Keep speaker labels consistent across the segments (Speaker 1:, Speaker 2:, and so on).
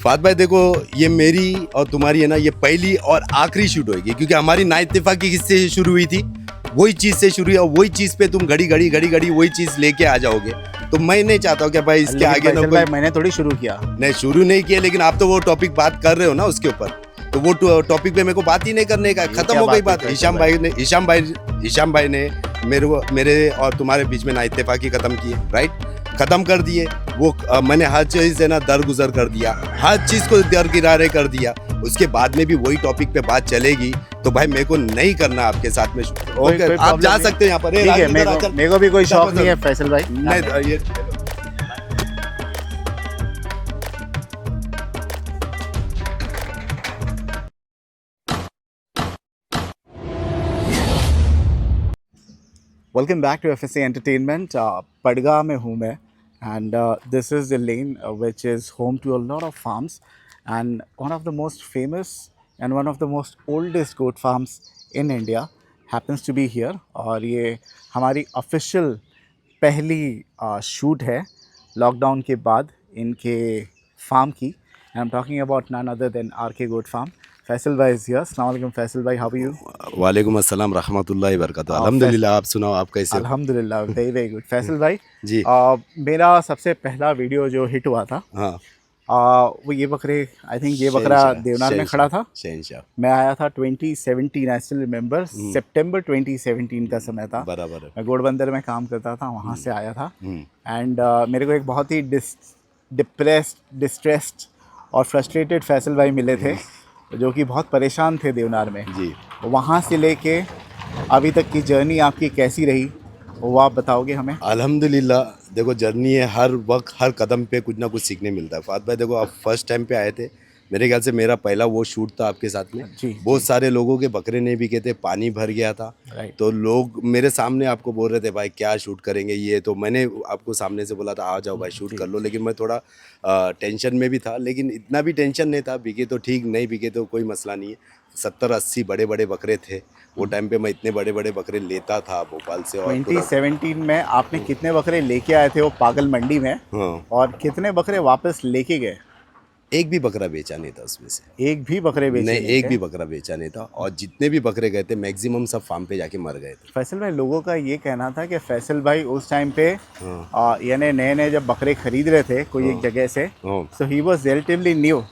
Speaker 1: फात भाई देखो, ये मेरी और तुम्हारी है ना, ये पहली और आखिरी शूट होगी, क्योंकि हमारी ना इत्तेफाकी किससे शुरू हुई थी, वही चीज से शुरू हुई, और वही चीज पे तुम घड़ी घड़ी घड़ी घड़ी वही चीज लेके आ जाओगे। तो मैं नहीं चाहता हूँ कि भाई इसके
Speaker 2: लेकिन
Speaker 1: आगे ना
Speaker 2: फैसल
Speaker 1: कोई,
Speaker 2: भाई मैंने थोड़ी शुरू किया।
Speaker 1: नहीं शुरू नहीं किया, लेकिन आप तो वो टॉपिक बात कर रहे हो ना उसके ऊपर, तो वो टॉपिक पे मेरे को बात ही नहीं करने का, खत्म
Speaker 2: क्या
Speaker 1: हो गई
Speaker 2: बात
Speaker 1: बात।
Speaker 2: है
Speaker 1: हिशाम भाई ने मेरे और तुम्हारे बीच में ना इत्तेफाकी खत्म की है, राइट, खत्म कर दिए वो। मैंने हर चीज से ना दरगुजर कर दिया, हर चीज को दरकिनारे कर दिया। उसके बाद में भी वही टॉपिक पे बात चलेगी, तो भाई मेरे को नहीं करना आपके साथ में। ओके, आप जा सकते हो यहाँ पर।
Speaker 2: ठीक है, मेरे को भी कोई शौक नहीं है फैसल भाई।
Speaker 1: नहीं ये
Speaker 2: welcome back to FSC entertainment. Padgha में हूँ मैं, and this is the lane which is home to a lot of farms, and one of the most famous and one of the most oldest goat farms in India happens to be here. और ये हमारी official पहली shoot है lockdown के बाद इनके farm की। I am talking about none other than RK goat farm. Faisal भाई इज़ हियर। अस्सलाम वालेकुम फैसल भाई, हाउ आर यू?
Speaker 1: वालेकुम अस्सलाम रहमतुल्लाहि बरकातुहू। अल्हम्दुलिल्लाह, आप सुनाओ, आप कैसे हो?
Speaker 2: अल्हम्दुलिल्लाह, वेरी वेरी गुड। फैसल भाई
Speaker 1: जी।
Speaker 2: मेरा सबसे पहला वीडियो जो हिट हुआ था
Speaker 1: हाँ,
Speaker 2: वो ये बकरे, आई थिंक ये बकरा देवनार में खड़ा था।
Speaker 1: शहनशाह।
Speaker 2: मैं आया था 2017, आई स्टिल रिमेंबर, सितंबर 2017 का समय था।
Speaker 1: बराबर है।
Speaker 2: मैं घोड़बंदर में काम करता था, वहाँ से आया था।
Speaker 1: हम्म।
Speaker 2: एंड मेरे को एक बहुत ही डिप्रेस्ड, डिस्ट्रेस्ड और फ्रस्ट्रेटेड फैसल भाई मिले थे, जो कि बहुत परेशान थे देवनार में।
Speaker 1: जी।
Speaker 2: वहाँ से लेके अभी तक की जर्नी आपकी कैसी रही, वो आप बताओगे हमें?
Speaker 1: अल्हम्दुलिल्लाह, देखो जर्नी है, हर वक्त हर कदम पे कुछ ना कुछ सीखने मिलता है। फात भाई देखो, आप फर्स्ट टाइम पे आए थे, मेरे ख्याल से मेरा पहला वो शूट था आपके साथ में।
Speaker 2: जी,
Speaker 1: बहुत सारे लोगों के बकरे नहीं बिके थे, पानी भर गया था।
Speaker 2: राइट।
Speaker 1: तो लोग मेरे सामने आपको बोल रहे थे भाई क्या शूट करेंगे ये, तो मैंने आपको सामने से बोला था आ जाओ भाई शूट कर लो, लेकिन मैं थोड़ा टेंशन में भी था, लेकिन इतना भी टेंशन नहीं था। बिके तो ठीक, नहीं बिके तो कोई मसला नहीं है। 70-80 बड़े बड़े बकरे थे वो टाइम पे। मैं इतने बड़े बड़े बकरे लेता था भोपाल से। और
Speaker 2: 2017 में आपने कितने बकरे लेके आए थे वो पागल मंडी में,
Speaker 1: हाँ,
Speaker 2: और कितने बकरे वापस लेके गए?
Speaker 1: एक भी बकरा बेचा नहीं था उसमें से।
Speaker 2: एक भी बकरे बेचे
Speaker 1: नहीं,
Speaker 2: नहीं
Speaker 1: एक
Speaker 2: थे?
Speaker 1: भी बकरा बेचा नहीं था, और जितने भी बकरे गए थे मैक्सिमम सब फार्म पे जाके मर गए थे।
Speaker 2: फैसल भाई, लोगों का ये कहना था कि फैसल भाई उस टाइम पे
Speaker 1: हाँ।
Speaker 2: यानी नए नए जब बकरे खरीद रहे थे कोई एक जगह से,
Speaker 1: हाँ।
Speaker 2: सो ही वाज रिलेटिवली न्यू,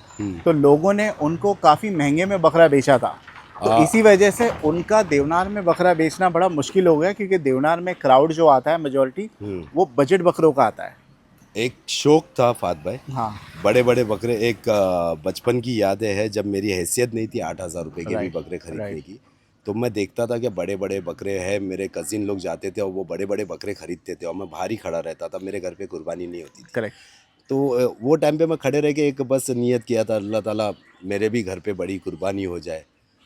Speaker 2: तो लोगों ने उनको काफ़ी महंगे में बकरा बेचा था। तो इसी वजह से उनका देवनार में बकरा बेचना बड़ा मुश्किल हो गया, क्योंकि देवनार में क्राउड जो आता है मेजोरिटी वो बजट बकरों का आता है।
Speaker 1: एक शौक था फात भाई,
Speaker 2: हाँ,
Speaker 1: बड़े बड़े बकरे। एक बचपन की यादें है, जब मेरी हैसियत नहीं थी 8,000 रुपये के भी
Speaker 2: राइट,
Speaker 1: बकरे खरीदने
Speaker 2: राइट।
Speaker 1: की, तो मैं देखता था कि बड़े बड़े बकरे हैं। मेरे कजिन लोग जाते थे और वो बड़े बड़े बकरे खरीदते थे, और मैं बाहर ही खड़ा रहता था, मेरे घर पे कुर्बानी नहीं होती थी।
Speaker 2: करेक्ट।
Speaker 1: तो वो टाइम पे मैं खड़े रह के एक बस नियत किया था, अल्लाह ताला मेरे भी घर पे बड़ी कुर्बानी हो जाए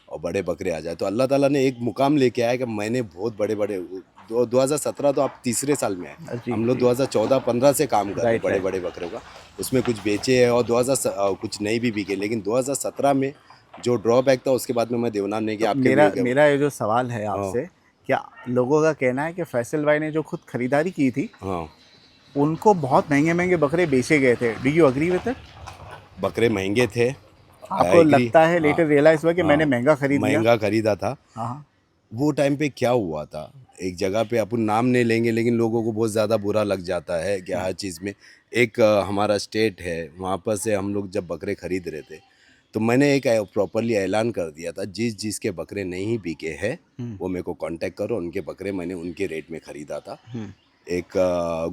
Speaker 1: और बड़े बकरे आ जाए। तो अल्लाह ताला ने एक मुकाम लेके आया कि मैंने बहुत बड़े बड़े 2017 तो आप तीसरे साल में आए,
Speaker 2: जी,
Speaker 1: हम लोग
Speaker 2: जी।
Speaker 1: 2014-15 से काम कर रहे हैं
Speaker 2: राइट,
Speaker 1: बड़े
Speaker 2: राइट।
Speaker 1: बड़े बकरों का। उसमें कुछ बेचे हैं और कुछ नहीं भी बिके, लेकिन 2017 में जो ड्रॉबैक था उसके बाद में मैं देवनार नहीं
Speaker 2: तो
Speaker 1: कि आपके
Speaker 2: मेरा
Speaker 1: भी
Speaker 2: मेरा ये जो सवाल है
Speaker 1: हाँ,
Speaker 2: आपसे, क्या लोगों का कहना है कि फैसल भाई ने जो खुद खरीदारी की थी
Speaker 1: हाँ,
Speaker 2: उनको बहुत महंगे महंगे बकरे बेचे गए थे? Do you agree with it?
Speaker 1: बकरे महंगे थे। आई
Speaker 2: आपको
Speaker 1: एग्री।
Speaker 2: लगता है
Speaker 1: हाँ,
Speaker 2: लेटर रियलाइज हुआ कि मैंने
Speaker 1: हाँ,
Speaker 2: महंगा खरीद लिया?
Speaker 1: महंगा खरीदा था।
Speaker 2: हाँ, हाँ।
Speaker 1: वो टाइम पे क्या हुआ था, एक जगह पे अपन नाम नहीं लेंगे, लेकिन लोगों को बहुत ज़्यादा बुरा लग जाता है कि हर चीज़ में एक हमारा स्टेट है, वहाँ पर से हम लोग जब बकरे खरीद रहे थे, तो मैंने एक प्रॉपरली ऐलान कर दिया था, जिसके बकरे नहीं बिके हैं वो मेरे को कांटेक्ट करो। उनके बकरे मैंने उनके रेट में ख़रीदा था, एक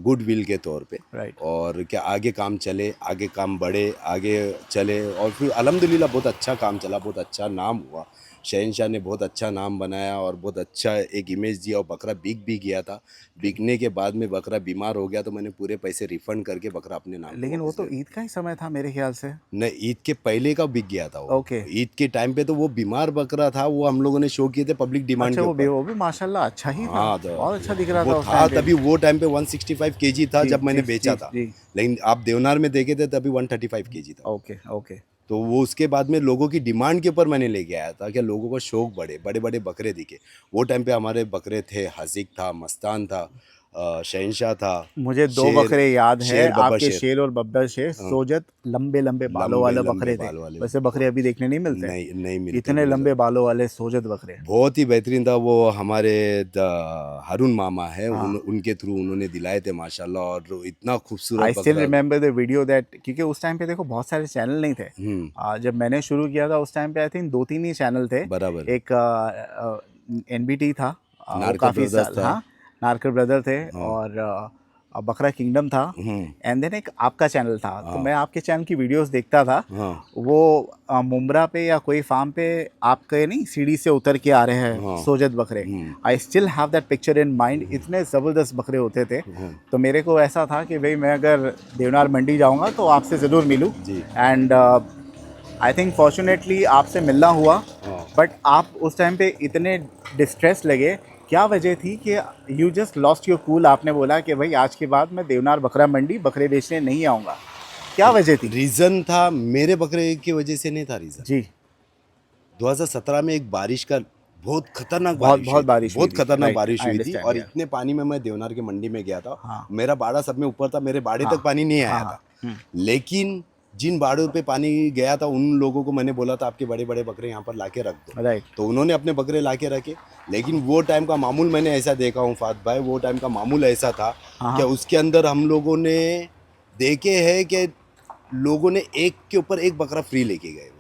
Speaker 1: गुड विल के तौर पे।
Speaker 2: राइट।
Speaker 1: और क्या आगे काम चले, आगे काम बढ़े, आगे चले, और फिर अल्हम्दुलिल्लाह बहुत अच्छा काम चला, बहुत अच्छा नाम हुआ। शहनशाह ने बहुत अच्छा नाम बनाया और बहुत अच्छा एक इमेज दिया, और बकरा बिक भी गया था। बिकने के बाद में बकरा बीमार हो गया, तो मैंने पूरे पैसे रिफ़ंड करके बकरा अपने नाम पे
Speaker 2: लेकिन वो
Speaker 1: वापस
Speaker 2: तो
Speaker 1: ले लिया।
Speaker 2: ईद का ही समय था मेरे ख्याल से।
Speaker 1: नहीं, ईद के पहले का बिक गया था वो।
Speaker 2: ओके।
Speaker 1: ईद के टाइम पे तो वो बीमार बकरा था, वो हम लोगों ने शो किए थे पब्लिक डिमांड
Speaker 2: अच्छा,
Speaker 1: के ऊपर।
Speaker 2: वो भी माशाल्लाह अच्छा ही था,
Speaker 1: हाँ, तो
Speaker 2: बहुत अच्छा दिख रहा
Speaker 1: वो
Speaker 2: था उस
Speaker 1: था
Speaker 2: टाइम पे।
Speaker 1: तभी, वो टाइम पे 165 केजी था
Speaker 2: जी,
Speaker 1: जब मैंने
Speaker 2: जी,
Speaker 1: बेचा
Speaker 2: जी,
Speaker 1: था।
Speaker 2: जी।
Speaker 1: लेकिन आप देवनार में देखे थे तभी 135 केजी था।
Speaker 2: Okay, okay.
Speaker 1: तो वो उसके बाद में लोगों की डिमांड के ऊपर मैंने लेके आया था कि लोगों को शौक बढ़े, बड़े बड़े बकरे दिखे। वो टाइम पे हमारे बकरे थे, हज़ीक था, मस्तान था, शहनशाह था,
Speaker 2: मुझे 2
Speaker 1: शेर,
Speaker 2: बकरे याद है
Speaker 1: शेर बब्बर
Speaker 2: आपके,
Speaker 1: शेर।
Speaker 2: शेर और बब्बर शेर। सोजत लंबे लंबे बालों
Speaker 1: लंबे
Speaker 2: वाले
Speaker 1: लंबे
Speaker 2: बकरे थे।
Speaker 1: बाल वाले
Speaker 2: वैसे बकरे अभी देखने नहीं मिलते।
Speaker 1: नहीं नहीं मिलते
Speaker 2: इतने
Speaker 1: बिल्कुल।
Speaker 2: लंबे बालों वाले सोजत बकरे।
Speaker 1: बहुत ही बेहतरीन था वो। हमारे हारून मामा है,
Speaker 2: हाँ।
Speaker 1: उनके थ्रू उन्होंने दिलाए थे माशाल्लाह। और इतना खूबसूरत
Speaker 2: आई स्टिल
Speaker 1: बकरा।
Speaker 2: रिमेंबर द वीडियो दैट, क्योंकि उस टाइम पे देखो बहुत सारे चैनल नहीं थे। जब मैंने शुरू किया था उस टाइम पे आई थिंक 2-3 ही चैनल थे।
Speaker 1: बराबर।
Speaker 2: एक एनबीटी था, वो
Speaker 1: नारकर
Speaker 2: काफ़ी
Speaker 1: ब्रदर्स
Speaker 2: साल,
Speaker 1: था।
Speaker 2: हाँ, नारकर ब्रदर थे,
Speaker 1: हाँ।
Speaker 2: और बकरा किंगडम था। एंड देन एक आपका चैनल था, तो मैं आपके चैनल की वीडियोस देखता था।
Speaker 1: हाँ।
Speaker 2: वो मुम्बरा पे या कोई फार्म पे आपके नहीं सीढ़ी से उतर के आ रहे हैं
Speaker 1: हाँ।
Speaker 2: सोजत बकरे। I still have that picture in mind. इतने ज़बरदस्त बकरे होते थे। तो मेरे को ऐसा था कि भाई मैं अगर देवनार मंडी जाऊंगा तो आपसे ज़रूर मिलूं।
Speaker 1: जी।
Speaker 2: एंड आई थिंक फॉर्चुनेटली आपसे मिलना हुआ।
Speaker 1: हाँ।
Speaker 2: बट आप उस टाइम पे इतने डिस्ट्रेस लगे, क्या वजह थी कि you just lost your cool? आपने बोला कि भाई आज के बाद मैं देवनार बकरा मंडी बकरे बेचने नहीं आऊँगा। क्या वजह थी?
Speaker 1: रीज़न था मेरे बकरे की वजह से नहीं था रीज़न।
Speaker 2: जी।
Speaker 1: 2017 में एक बारिश का बहुत खतरनाक
Speaker 2: बहुत
Speaker 1: बारिश हुई
Speaker 2: बहुत
Speaker 1: थी।
Speaker 2: बारिश हुई
Speaker 1: बहुत
Speaker 2: थी।
Speaker 1: खतरनाक
Speaker 2: राइट,
Speaker 1: बारिश
Speaker 2: आई
Speaker 1: हुई थी।
Speaker 2: अंडरस्टैंड
Speaker 1: और
Speaker 2: यार।
Speaker 1: इतने पानी में मैं देवनार के मंडी में गया था।
Speaker 2: हाँ।
Speaker 1: मेरा बाड़ा सब में ऊपर था, मेरे बाड़े
Speaker 2: हाँ।
Speaker 1: तक पानी नहीं आया
Speaker 2: हाँ।
Speaker 1: था। लेकिन जिन बाड़ों पे पानी गया था उन लोगों को मैंने बोला था आपके बड़े बड़े बकरे यहाँ पर लाके रख दो।
Speaker 2: राइट।
Speaker 1: तो उन्होंने अपने बकरे लाके रखे। लेकिन वो टाइम का मामूल मैंने ऐसा देखा हूँ फात भाई, वो टाइम का मामूल ऐसा था
Speaker 2: हाँ।
Speaker 1: कि उसके अंदर हम लोगों ने देखे है कि लोगों ने एक के ऊपर एक बकरा फ्री लेके गए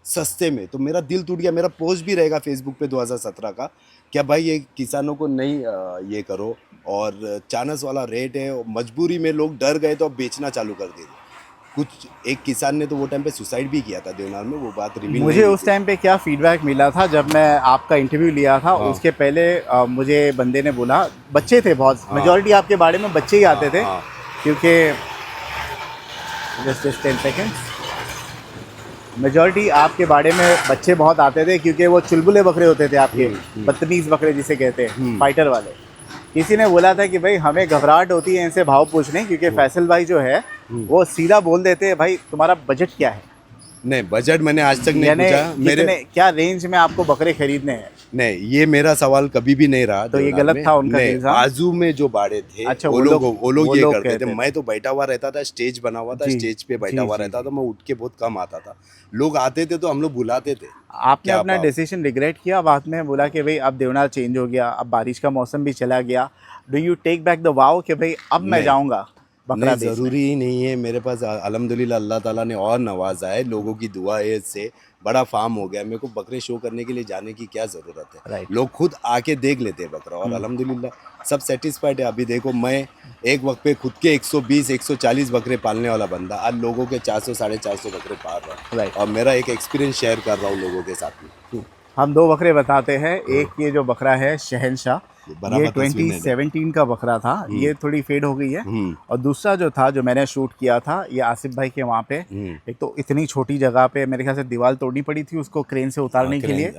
Speaker 1: सस्ते में। तो मेरा दिल टूट गया। मेरा पोस्ट भी रहेगा फेसबुक पे 2017 का, क्या भाई ये किसानों को नहीं ये करो। और चानस वाला रेट है, और मजबूरी में लोग डर गए तो अब बेचना चालू कर दिए। कुछ एक किसान ने तो वो टाइम पे सुसाइड भी किया था देवनार में, वो बात रिवील नहीं
Speaker 2: मुझे
Speaker 1: हुई
Speaker 2: उस
Speaker 1: थी।
Speaker 2: टाइम पे क्या फीडबैक मिला था जब मैं आपका इंटरव्यू लिया था,
Speaker 1: हाँ।
Speaker 2: उसके पहले मुझे बंदे ने बोला, बच्चे थे बहुत,
Speaker 1: हाँ।
Speaker 2: मेजॉरिटी आपके बारे में बच्चे ही आते थे।
Speaker 1: हाँ।
Speaker 2: क्योंकि जस्ट 10 सेकेंड्स, मेजॉरिटी आपके बारे में बच्चे बहुत आते थे, क्योंकि वो चुलबुले बकरे होते थे आपके, बदतमीज़ बकरे जिसे कहते हैं, फाइटर वाले। किसी ने बोला था कि भाई हमें घबराहट होती है इनसे भाव पूछने, क्योंकि फैसल भाई जो है वो सीधा बोल देते हैं, भाई तुम्हारा बजट क्या है।
Speaker 1: नहीं, बजट मैंने आज तक नहीं
Speaker 2: यानी
Speaker 1: पूछा। मेरे
Speaker 2: कितने, क्या रेंज में आपको बकरे खरीदने हैं?
Speaker 1: नहीं, ये मेरा सवाल कभी भी नहीं रहा।
Speaker 2: तो ये
Speaker 1: देवनार
Speaker 2: गलत
Speaker 1: में।
Speaker 2: था उनका
Speaker 1: नहीं,
Speaker 2: इल्ज़ाम?
Speaker 1: बाजू में जो बाड़े थे
Speaker 2: अच्छा,
Speaker 1: वो लोग ये करते
Speaker 2: कहते
Speaker 1: थे। मैं तो बैठा हुआ रहता था, स्टेज बना हुआ था,
Speaker 2: जी।
Speaker 1: स्टेज पे बैठा
Speaker 2: जी,
Speaker 1: हुआ
Speaker 2: जी,
Speaker 1: रहता
Speaker 2: जी।
Speaker 1: था। मैं उठ के बहुत कम आता था। लोग आते थे तो हम लोग बुलाते थे।
Speaker 2: आपने
Speaker 1: क्या
Speaker 2: अपना
Speaker 1: आप
Speaker 2: डिसीजन रिग्रेट किया बाद में? बोला कि भाई अब देवनार चेंज हो गया, अब बारिश का मौसम भी चला गया, do you take back the vow कि भाई अब मैं
Speaker 1: नहीं
Speaker 2: जाऊंगा बकरा
Speaker 1: नहीं,
Speaker 2: बेचने?
Speaker 1: ज़रूरी ही नहीं है। मेरे पास अल्हम्दुलिल्लाह अल्लाह ताला ने और नवाजा है, लोगों की दुआ है, से बड़ा फार्म हो गया। मेरे को बकरे शो करने के लिए जाने की क्या ज़रूरत है।
Speaker 2: राइट।
Speaker 1: लोग खुद आके देख लेते हैं बकरा, और अल्हम्दुलिल्लाह सब सेटिस्फाइड है। अभी देखो, मैं एक वक्त पे खुद के 120 140 बकरे पालने वाला बंदा आज लोगों के 400 450 बकरे पाल रहा हूँ।
Speaker 2: राइट।
Speaker 1: और मेरा एक एक्सपीरियंस शेयर कर रहा हूँ लोगों के साथ में।
Speaker 2: हम 2 बकरे बताते हैं। एक ये जो बकरा है शहनशाह, ये
Speaker 1: बराबर तस्वीर नहीं है।
Speaker 2: 2017 का बकरा था, ये थोड़ी फेड हो गई है। और दूसरा जो था, जो मैंने शूट किया था, ये आसिफ भाई के वहाँ पे, एक तो इतनी छोटी जगह पे मेरे ख्याल से दीवार तोड़नी पड़ी थी उसको क्रेन से उतारने के लिए।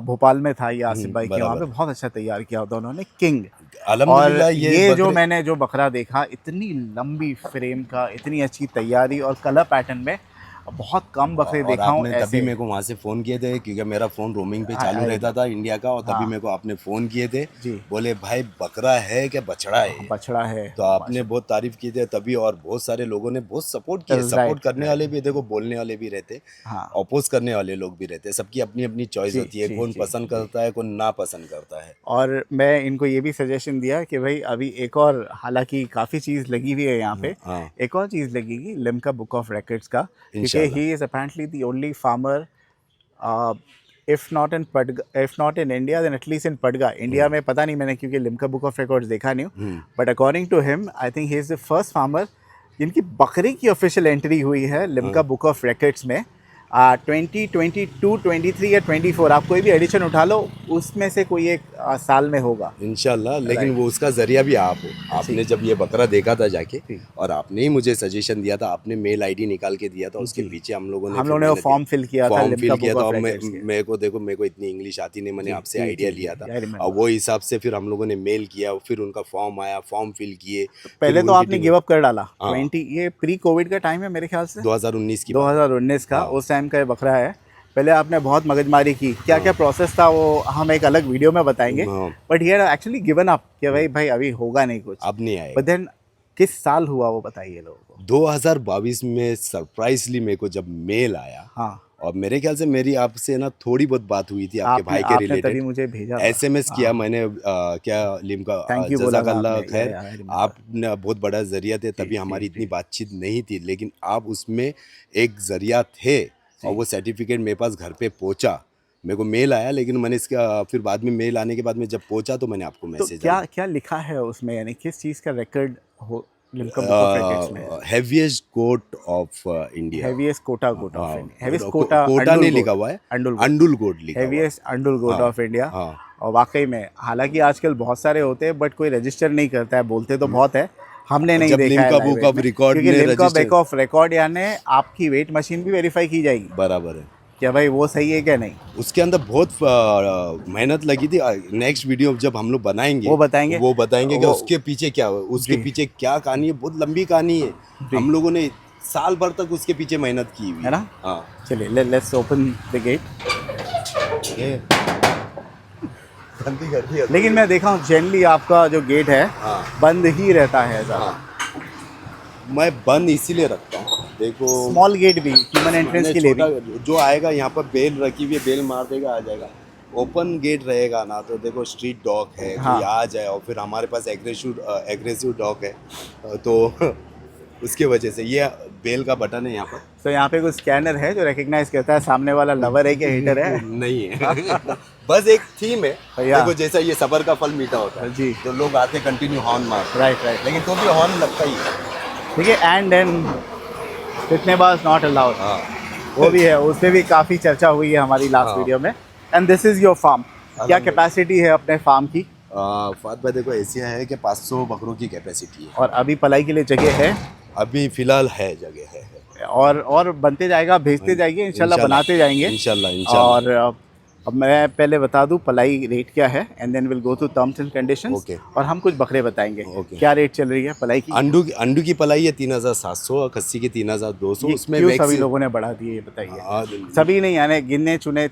Speaker 2: भोपाल में था ये आसिफ भाई के वहाँ पे,
Speaker 1: बराबर।
Speaker 2: बहुत अच्छा तैयार किया होता उन्होंने, किंग। और
Speaker 1: अल्हम्दुलिल्लाह
Speaker 2: ये जो
Speaker 1: बकरे
Speaker 2: मैंने जो बकरा देखा, इतनी लंबी फ्रेम का, इतनी अच्छी तैयारी और कलर पैटर्न में, बहुत कम बकरे
Speaker 1: और
Speaker 2: देखा हूँ
Speaker 1: आपने तभी
Speaker 2: ऐसे।
Speaker 1: मेरे को वहाँ से फ़ोन किए थे, क्योंकि मेरा फ़ोन रोमिंग पे चालू
Speaker 2: अरे,
Speaker 1: रहता था इंडिया का। और तभी
Speaker 2: हाँ।
Speaker 1: मेरे को आपने फ़ोन किए थे।
Speaker 2: जी।
Speaker 1: बोले भाई बकरा है क्या बछड़ा है?
Speaker 2: बछड़ा है।
Speaker 1: तो आपने बहुत तारीफ़ की थी तभी। और बहुत सारे लोगों ने बहुत सपोर्ट किए।
Speaker 2: राइट,
Speaker 1: सपोर्ट करने
Speaker 2: राइट।
Speaker 1: वाले भी देखो, बोलने वाले भी रहते,
Speaker 2: हाँ।
Speaker 1: अपोज करने वाले लोग भी रहते। सबकी अपनी अपनी चॉइस
Speaker 2: जी,
Speaker 1: होती है,
Speaker 2: जी,
Speaker 1: कौन
Speaker 2: जी,
Speaker 1: पसंद
Speaker 2: जी।
Speaker 1: करता है, कौन ना पसंद करता है।
Speaker 2: और मैं इनको ये भी सजेशन दिया कि भाई अभी एक और, हालांकि काफ़ी चीज़ लगी हुई है यहाँ पे,
Speaker 1: हाँ।
Speaker 2: एक और चीज़ लगेगी लिम्का बुक ऑफ रिकॉर्ड्स का, क्योंकि
Speaker 1: इंशाल्लाह।
Speaker 2: He is apparently the only farmer, if not in Padgha, if not in India then at least in Padgha. India में पता नहीं, मैंने क्योंकि लिम्का बुक ऑफ रिकॉर्ड्स देखा नहीं हूँ, but according to him I think he is the first farmer जिनकी बकरी की ऑफिशियल एंट्री हुई है लिम्का बुक ऑफ रिकॉर्ड्स में। 2022, 23 या 24, आप कोई भी एडिशन उठा लो, उसमें से कोई एक साल में होगा
Speaker 1: इंशाल्लाह। लेकिन
Speaker 2: राइट।
Speaker 1: वो उसका जरिया भी आप हो। आपने जब ये बकरा देखा था जाके,
Speaker 2: ठीक।
Speaker 1: और आपने ही मुझे सजेशन दिया था, आपने मेल आईडी निकाल के दिया था, उसके
Speaker 2: जी।
Speaker 1: पीछे हम लोगों ने
Speaker 2: हम
Speaker 1: फिर
Speaker 2: लोगों ने वो
Speaker 1: मेहनत
Speaker 2: फॉर्म फिल किया था
Speaker 1: फॉर्म
Speaker 2: लिम्का
Speaker 1: फिल किया
Speaker 2: बुक
Speaker 1: था।
Speaker 2: ऑफ
Speaker 1: और
Speaker 2: रिकॉर्ड्स के।
Speaker 1: मेरे को देखो, मेरे को इतनी इंग्लिश आती नहीं, मैंने
Speaker 2: जी,
Speaker 1: आपसे
Speaker 2: जी,
Speaker 1: आइडिया
Speaker 2: जी,
Speaker 1: लिया
Speaker 2: जी,
Speaker 1: था।
Speaker 2: I remember।
Speaker 1: और वो हिसाब से फिर हम लोगों ने मेल किया, फिर उनका फॉर्म आया, फॉर्म फिल किए।
Speaker 2: पहले तो आपने गिव अप कर डाला।
Speaker 1: हाँ।
Speaker 2: 20, ये प्री कोविड का टाइम है मेरे ख्याल से,
Speaker 1: 2019 की बात है।
Speaker 2: 2019 का,
Speaker 1: हाँ।
Speaker 2: उस टाइम का ये बकरा है। पहले आपने बहुत मगजमारी की, क्या क्या प्रोसेस था वो हम एक अलग वीडियो में बताएंगे,
Speaker 1: हाँ।
Speaker 2: But he actually given up कि भाई अभी होगा नहीं कुछ।
Speaker 1: अब नहीं आएगा।
Speaker 2: बट देन किस साल हुआ वो बताइए लोगों को।
Speaker 1: 2022 में सरप्राइजली मेरे को जब मेल आया,
Speaker 2: हाँ,
Speaker 1: और मेरे ख्याल से मेरी आपसे ना थोड़ी बहुत बात हुई थी आपके
Speaker 2: आपने
Speaker 1: भाई के
Speaker 2: आपने तभी
Speaker 1: रिलेटेड।
Speaker 2: मुझे भेजा था।
Speaker 1: एसएमएस किया
Speaker 2: हाँ,
Speaker 1: मैंने, क्या लिमका,
Speaker 2: थैंक यू बोला था
Speaker 1: जज़ाकल्लाह
Speaker 2: आपने,
Speaker 1: खैर।
Speaker 2: I remember।
Speaker 1: आपने बहुत बड़ा जरिया थे, तभी
Speaker 2: जी
Speaker 1: हमारी
Speaker 2: जी
Speaker 1: इतनी
Speaker 2: जी
Speaker 1: बातचीत नहीं थी, लेकिन आप उसमें एक जरिया थे। और
Speaker 2: जी।
Speaker 1: वो सर्टिफिकेट मेरे पास घर पे पहुंचा, मेरे को मेल आया, लेकिन मैंने इसका फिर बाद में मेल आने के बाद में जब पहुंचा तो मैंने आपको
Speaker 2: तो
Speaker 1: मैसेज
Speaker 2: क्या
Speaker 1: डाला।
Speaker 2: क्या लिखा है उसमें, यानी किस चीज़ का रिकॉर्ड हो लिम्का बुक ऑफ रिकॉर्ड्स में है?
Speaker 1: Heaviest goat of India.
Speaker 2: Heaviest goat goat of
Speaker 1: हाँ,
Speaker 2: इंडिया, हेविएस्ट कोटा
Speaker 1: कोटा
Speaker 2: अंडुल
Speaker 1: नहीं लिखा
Speaker 2: गोट,
Speaker 1: हुआ है,
Speaker 2: अंडुल गोट,
Speaker 1: अंडुल गोड लिखा हुआ है।
Speaker 2: हेविएस्ट अंडुल गोट
Speaker 1: हाँ
Speaker 2: ऑफ इंडिया।
Speaker 1: हाँ।
Speaker 2: और वाकई में, हालांकि आजकल बहुत सारे होते हैं बट कोई रजिस्टर नहीं करता है, बोलते तो बहुत है, हमने नहीं
Speaker 1: जब
Speaker 2: देखा है
Speaker 1: Limca
Speaker 2: live
Speaker 1: book
Speaker 2: weight
Speaker 1: of
Speaker 2: में,
Speaker 1: रिकॉर्ड
Speaker 2: क्योंकि
Speaker 1: ने
Speaker 2: Limca
Speaker 1: register,
Speaker 2: book of record यानी आपकी वेट मशीन भी वेरीफाई की जाएगी
Speaker 1: बराबर है,
Speaker 2: क्या भाई वो सही है क्या नहीं,
Speaker 1: उसके अंदर बहुत मेहनत लगी थी। नेक्स्ट वीडियो जब हम लोग बनाएंगे
Speaker 2: वो बताएंगे।
Speaker 1: वो बताएंगे कि
Speaker 2: वो
Speaker 1: उसके पीछे क्या, उसके
Speaker 2: जी
Speaker 1: पीछे क्या कहानी है, बहुत लंबी कहानी है।
Speaker 2: जी,
Speaker 1: हम लोगों ने साल भर तक उसके पीछे मेहनत की हुई
Speaker 2: है
Speaker 1: है।
Speaker 2: ना।
Speaker 1: हाँ।
Speaker 2: चलिए लेट्स ओपन द गेट।
Speaker 1: ये गंदी कर दी है।
Speaker 2: लेकिन मैं देखा हूँ जनरली आपका जो गेट है
Speaker 1: हाँ
Speaker 2: बंद ही रहता है ज़्यादा।
Speaker 1: हाँ, मैं बंद इसीलिए रखता हूँ, देखो
Speaker 2: स्मॉल गेट भी ह्यूमन एंट्रेंस
Speaker 1: मैंने
Speaker 2: के लिए भी।
Speaker 1: छोटा जो आएगा यहाँ पर बेल रखी हुई है, बेल मार देगा आ जाएगा। ओपन गेट रहेगा ना तो देखो स्ट्रीट डॉग है,
Speaker 2: हाँ।
Speaker 1: कोई आ जाए, और फिर हमारे पास एग्रेसिव डॉग है, तो उसके वजह से ये बेल का बटन है यहाँ पर।
Speaker 2: तो यहाँ पे कुछ स्कैनर है जो रिकग्नाइज करता है सामने वाला लवर है कि हेटर है।
Speaker 1: नहीं है। बस एक थीम है,
Speaker 2: भैया।
Speaker 1: देखो जैसा ये सबर का फल मीठा होता है
Speaker 2: जी।
Speaker 1: तो लोग आते कंटिन्यू हॉर्न मार,
Speaker 2: राइट राइट।
Speaker 1: लेकिन तो भी हॉर्न लगता ही है।
Speaker 2: ठीक है, एंड देन कितने बार नॉट अलाउड,
Speaker 1: हाँ
Speaker 2: वो भी है, उससे भी काफ़ी चर्चा हुई है हमारी लास्ट
Speaker 1: हाँ।
Speaker 2: वीडियो में। And this is your farm, क्या
Speaker 1: अलहमदुलिल्लाह।
Speaker 2: कैपेसिटी है अपने फार्म की?
Speaker 1: फात भाई देखो ऐसा है कि 500 बकरों की कैपेसिटी है।
Speaker 2: और अभी पलाई के लिए जगह है?
Speaker 1: अभी फिलहाल है, जगह है।
Speaker 2: और बनते जाएगा, भेजते जाइए इंशाल्लाह, बनाते जाएंगे
Speaker 1: इंशाल्लाह इंशाल्लाह।
Speaker 2: और अब मैं पहले बता दूं पलाई रेट क्या है, and then will go to terms and conditions.
Speaker 1: Okay.
Speaker 2: और हम कुछ बकरे बताएंगे।
Speaker 1: ओके।
Speaker 2: क्या रेट चल रही है पलाई की?
Speaker 1: अंडू की पलाई है 3700 और खस्सी की 3200।
Speaker 2: ये
Speaker 1: उसमें
Speaker 2: क्यों सभी
Speaker 1: वैक्सीन,
Speaker 2: लोगों ने बढ़ा दिए ये बताइए। सभी नहीं, यानी गिने चुने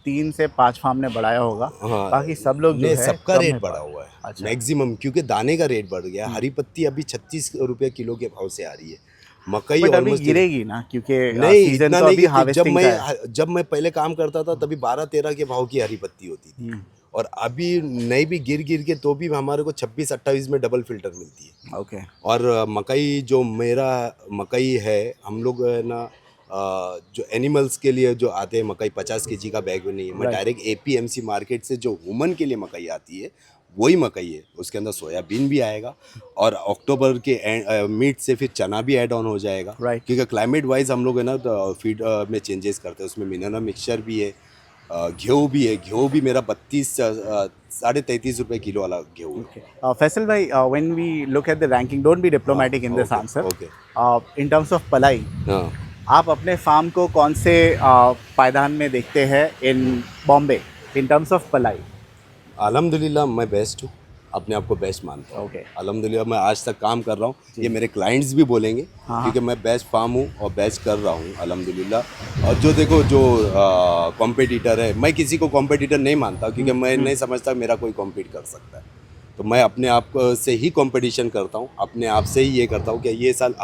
Speaker 2: 3 से 5 फार्म ने बढ़ाया होगा,
Speaker 1: हाँ,
Speaker 2: बाकी सब लोग जो
Speaker 1: नहीं,
Speaker 2: है
Speaker 1: सबका
Speaker 2: कम
Speaker 1: रेट
Speaker 2: है
Speaker 1: बढ़ा
Speaker 2: बढ़ा।
Speaker 1: हुआ है
Speaker 2: अच्छा।
Speaker 1: मैक्सिमम, क्योंकि दाने का रेट बढ़ गया। हरी पत्ती अभी 36 रुपये किलो के भाव से आ रही है। मकई
Speaker 2: बट अभी
Speaker 1: ऑलमोस्ट
Speaker 2: गिरेगी ना, क्योंकि
Speaker 1: नहीं,
Speaker 2: सीजन
Speaker 1: इतना
Speaker 2: तो
Speaker 1: नहीं
Speaker 2: अभी
Speaker 1: कि
Speaker 2: हार्वेस्टिंग का है।
Speaker 1: जब मैं पहले काम करता था तभी 12-13 के भाव की हरी पत्ती होती थी, और अभी नहीं भी गिर गिर के तो भी हमारे को 26-28 में डबल फिल्टर मिलती है।
Speaker 2: ओके।
Speaker 1: और मकई जो मेरा मकई है, हम लोग है ना, जो एनिमल्स के लिए जो आते हैं मकई 50 केजी का बैग में नहीं है, मैं
Speaker 2: Right.
Speaker 1: डायरेक्ट एपीएमसी मार्केट से जो वुमन के लिए मकई आती है वही मकई है। उसके अंदर सोयाबीन भी आएगा, और अक्टूबर के मिड से फिर चना भी ऐड ऑन हो जाएगा।
Speaker 2: Right.
Speaker 1: क्योंकि क्लाइमेट वाइज हम लोग है ना फीड में चेंजेस करते हैं, उसमें मिनरल मिक्सचर भी है, गेहूँ भी है। गेहूँ भी मेरा 33 रुपये किलो वाला गेहूँ है।
Speaker 2: Okay. Faisal bhai, when we look at the ranking, don't be diplomatic in this
Speaker 1: okay,
Speaker 2: answer.
Speaker 1: okay.
Speaker 2: In terms of पलाई,
Speaker 1: हाँ,
Speaker 2: आप अपने फार्म को कौन से पायदान में देखते हैं इन बॉम्बे इन टर्म्स ऑफ पलाई?
Speaker 1: अल्हम्दुलिल्लाह मैं बेस्ट हूँ, अपने आप को बेस्ट मानता हूँ।
Speaker 2: Okay.
Speaker 1: अल्हम्दुलिल्लाह मैं आज तक काम कर रहा हूँ, ये मेरे क्लाइंट्स भी बोलेंगे,
Speaker 2: हाँ।
Speaker 1: क्योंकि मैं बेस्ट फार्म हूँ और बेस्ट कर रहा हूँ अल्हम्दुलिल्लाह। और जो देखो जो कॉम्पिटिटर है, मैं किसी को कॉम्पिटिटर नहीं मानता, क्योंकि मैं नहीं समझता मेरा कोई कॉम्पीट कर सकता है। तो मैं अपने आप से ही कंपटीशन करता हूँ, अपने आप से ही ये करता हूँ कि ये साल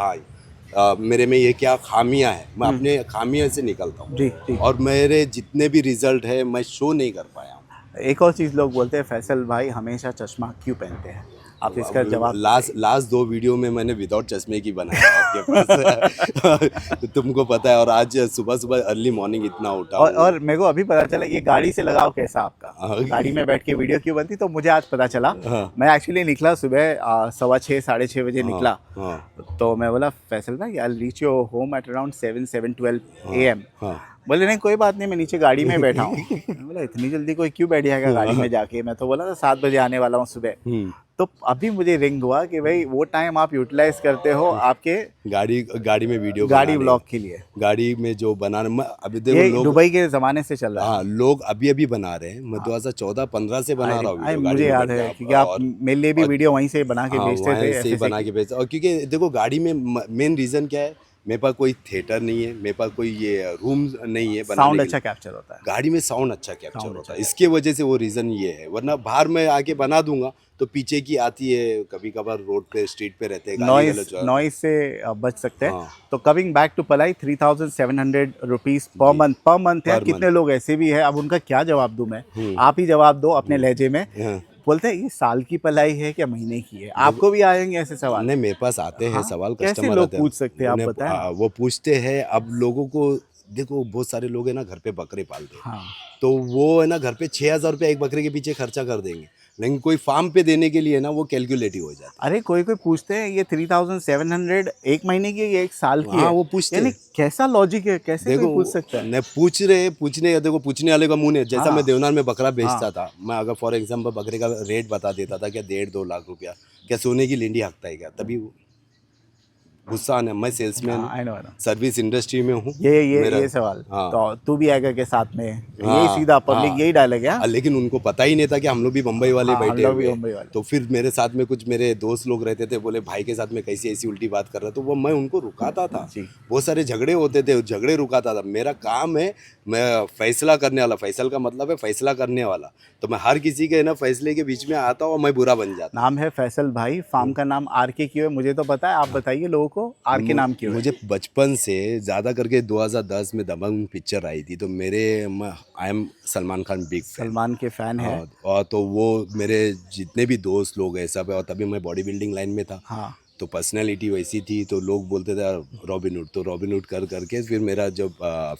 Speaker 1: मेरे में ये क्या खामियां है, मैं अपने खामियों से निकलता
Speaker 2: जी,
Speaker 1: हूँ,
Speaker 2: जी।
Speaker 1: और मेरे जितने भी रिजल्ट है मैं शो नहीं कर पाया हूँ।
Speaker 2: एक और चीज़ लोग बोलते हैं, फैसल भाई हमेशा चश्मा क्यों पहनते हैं? आप इसका जवाब।
Speaker 1: लास्ट 2 वीडियो में मैंने विदाउट चश्मे की बनाया आपके पास। तो तुमको पता है, और आज सुबह सुबह अर्ली मॉर्निंग इतना उठा
Speaker 2: और मेरे को अभी पता चला ये गाड़ी से लगाव कैसा आपका,
Speaker 1: हाँ।
Speaker 2: गाड़ी में बैठ के वीडियो क्यों बनती, तो मुझे आज पता चला।
Speaker 1: हाँ।
Speaker 2: मैं एक्चुअली निकला सुबह 6:15 6:30 बजे निकला,
Speaker 1: हाँ
Speaker 2: तो मैं बोला फैसल भाई I reach your home at around 7-7:12 AM।
Speaker 1: हाँ।
Speaker 2: बोले नहीं कोई बात नहीं, मैं नीचे गाड़ी में बैठा हूँ। मैंने बोला इतनी जल्दी कोई क्यों बैठ जाएगा गाड़ी में जाके, मैं तो बोला था 7 बजे आने वाला हूँ सुबह। तो अभी मुझे रिंग हुआ कि भाई वो टाइम आप यूटिलाइज करते हो आपके
Speaker 1: गाड़ी में वीडियो
Speaker 2: गाड़ी ब्लॉग के लिए।
Speaker 1: गाड़ी में जो बनाना, अभी देखो
Speaker 2: ये
Speaker 1: लोग
Speaker 2: दुबई के ज़माने से चल रहा है।
Speaker 1: हाँ, लोग अभी बना रहे हैं। मैं 2014-15 से बना रहा हूँ वीडियो गाड़ी
Speaker 2: मुझे
Speaker 1: में
Speaker 2: याद
Speaker 1: बैठ
Speaker 2: है
Speaker 1: के।
Speaker 2: क्योंकि आप मेरे लिए भी वीडियो वहीं से बना के
Speaker 1: हाँ,
Speaker 2: भेजते
Speaker 1: वहाँ
Speaker 2: थे
Speaker 1: से ही
Speaker 2: ऐसे
Speaker 1: बना के भेजते। और क्योंकि देखो गाड़ी में मेन रीज़न क्या है, मेरे पास कोई थिएटर नहीं है, मेरे पास कोई ये रूम नहीं है बनाने
Speaker 2: साउंड
Speaker 1: के
Speaker 2: अच्छा
Speaker 1: लिए।
Speaker 2: कैप्चर होता है।
Speaker 1: गाड़ी में साउंड अच्छा कैप्चर
Speaker 2: Sound
Speaker 1: होता
Speaker 2: अच्छा
Speaker 1: है, इसके वजह से वो रीज़न ये है, वरना बाहर में आके बना दूंगा तो पीछे की आती है, कभी कभार रोड पे स्ट्रीट पे रहते हैं, गाली
Speaker 2: नॉइस
Speaker 1: गलौज हो जाते
Speaker 2: नॉइस से बच सकते हैं।
Speaker 1: हाँ।
Speaker 2: तो कमिंग बैक टू पलाई, 3,700 रुपीज़ पर
Speaker 1: जी,
Speaker 2: मंथ, पर मंथ है।
Speaker 1: पर
Speaker 2: कितने
Speaker 1: मंथ।
Speaker 2: लोग ऐसे भी है, अब उनका क्या जवाब दूं मैं, आप ही जवाब दो अपने लहजे में।
Speaker 1: हाँ।
Speaker 2: बोलते हैं ये साल की पलाई है क्या महीने की है? आपको भी आएंगे ऐसे सवाल?
Speaker 1: नहीं, मेरे पास आते हैं
Speaker 2: हाँ,
Speaker 1: सवाल,
Speaker 2: कैसे
Speaker 1: कस्टमर
Speaker 2: लोग
Speaker 1: आते हैं,
Speaker 2: पूछ सकते हैं आप
Speaker 1: उन्हें
Speaker 2: बताएं ना।
Speaker 1: वो पूछते हैं। अब लोगों को देखो, बहुत सारे लोग हैं ना घर पे बकरे पालते हैं,
Speaker 2: हाँ,
Speaker 1: तो वो है ना घर पे 6,000 रुपया एक बकरे के पीछे खर्चा कर देंगे, लेकिन कोई फार्म पे देने के लिए ना वो कैलकुलेटिव हो जाता
Speaker 2: अरे कोई कोई पूछते हैं ये 3,700 एक महीने की है या एक साल
Speaker 1: है।
Speaker 2: की
Speaker 1: हाँ,
Speaker 2: है?
Speaker 1: वो पूछते
Speaker 2: यानी
Speaker 1: हैं।
Speaker 2: कैसा लॉजिक है, कैसे कोई
Speaker 1: देखो,
Speaker 2: पूछ सकता है?
Speaker 1: न पूछ रहे पूछने देखो, पूछने वाले का मुंह नहीं है। जैसा मैं
Speaker 2: हाँ,
Speaker 1: देवनार में बकरा
Speaker 2: हाँ,
Speaker 1: बेचता था, मैं अगर फॉर एग्जाम्पल बकरे का रेट बता देता था, क्या 1.5-2 लाख रुपया, क्या सोने की लिंडी हकता है क्या, तभी वो गुस्सा आने। मैं सेल्समैन
Speaker 2: हाँ,
Speaker 1: हूँ,
Speaker 2: I know, I know.
Speaker 1: Service industry में हूँ मेरा।
Speaker 2: ये सवाल
Speaker 1: हाँ,
Speaker 2: तो तू भी आएगा के साथ में, यही
Speaker 1: हाँ,
Speaker 2: सीधा पब्लिक
Speaker 1: हाँ।
Speaker 2: यही डायलॉग है। हाँ,
Speaker 1: लेकिन उनको पता ही नहीं था कि हम लोग भी बम्बई वाले
Speaker 2: हाँ, हम
Speaker 1: बैठे
Speaker 2: लोग भी
Speaker 1: हुए हैं।
Speaker 2: मुंबई वाले।
Speaker 1: तो फिर मेरे साथ में कुछ मेरे दोस्त लोग रहते थे, बोले भाई के साथ में कैसी ऐसी उल्टी बात कर रहा, तो वो मैं उनको रुकाता था।
Speaker 2: जी।
Speaker 1: बहुत सारे झगड़े होते थे, झगड़े रुकाता था। मेरा काम है, मैं फैसला करने वाला, फैसल का मतलब है फैसला करने वाला, तो मैं हर किसी के ना फैसले के बीच में आता हूँ और मैं बुरा बन जाता
Speaker 2: नाम है फैसल भाई, फार्म का नाम आर के क्यों है मुझे तो पता है, आप बताइए लोगों को आर के
Speaker 1: हूँ।
Speaker 2: नाम क्यों है?
Speaker 1: मुझे बचपन से ज़्यादा करके 2010 में दबंग पिक्चर आई थी, तो मेरे I am Salman Khan big fan.
Speaker 2: Salman के फैन है।
Speaker 1: हाँ, और तो वो मेरे जितने भी दोस्त लोग हैं सब है, और तभी मैं बॉडी बिल्डिंग लाइन में था।
Speaker 2: हाँ,
Speaker 1: तो पर्सनैलिटी वैसी थी, तो लोग बोलते थे रॉबिन हुड, तो रॉबिन हुड कर करके फिर मेरा जब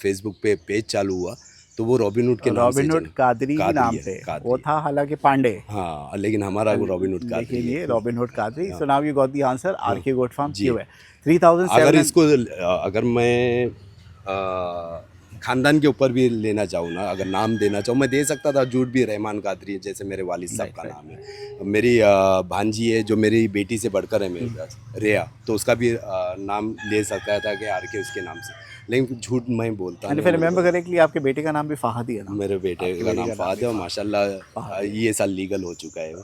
Speaker 1: फेसबुक पे पेज चालू हुआ, तो वो रॉबिन हुड के नाम से
Speaker 2: रॉबिनहुड
Speaker 1: चल।
Speaker 2: कादरी ही
Speaker 1: कादरी
Speaker 2: नाम
Speaker 1: है,
Speaker 2: थे,
Speaker 1: कादरी
Speaker 2: वो
Speaker 1: है।
Speaker 2: था हालांकि पांडे।
Speaker 1: हाँ, लेकिन हमारा वो रॉबिन हुड कादरी
Speaker 2: लेकिन ये
Speaker 1: है।
Speaker 2: रॉबिनहुड कादरी।
Speaker 1: हाँ,
Speaker 2: so now you got the answer, R
Speaker 1: हाँ,
Speaker 2: के गोट फार्म
Speaker 1: जी।
Speaker 2: क्यों है?
Speaker 1: अगर
Speaker 2: 3,700।
Speaker 1: इसको अगर मैं खानदान के ऊपर भी लेना चाहूँ ना, अगर नाम देना चाहूँ, मैं दे सकता था। झूठ भी रहमान कादरी है, जैसे मेरे वालिद साहब का नाम है। मेरी भांजी है जो मेरी बेटी से बढ़कर है मेरे पास, रिया, तो उसका भी नाम ले सकता था कि आर के उसके नाम से, लेकिन झूठ मैं बोलता
Speaker 2: एंड
Speaker 1: नहीं
Speaker 2: फिर
Speaker 1: हूँ, मेरे
Speaker 2: रिमेंबर
Speaker 1: को।
Speaker 2: करेक्टली आपके बेटे का नाम भी फहद ही है ना?
Speaker 1: मेरे बेटे
Speaker 2: आपके
Speaker 1: का
Speaker 2: बेटे
Speaker 1: नाम
Speaker 2: का नाम
Speaker 1: फहद
Speaker 2: भी
Speaker 1: है, और
Speaker 2: फहद
Speaker 1: माशाल्लाह ये साल लीगल हो चुका है वो।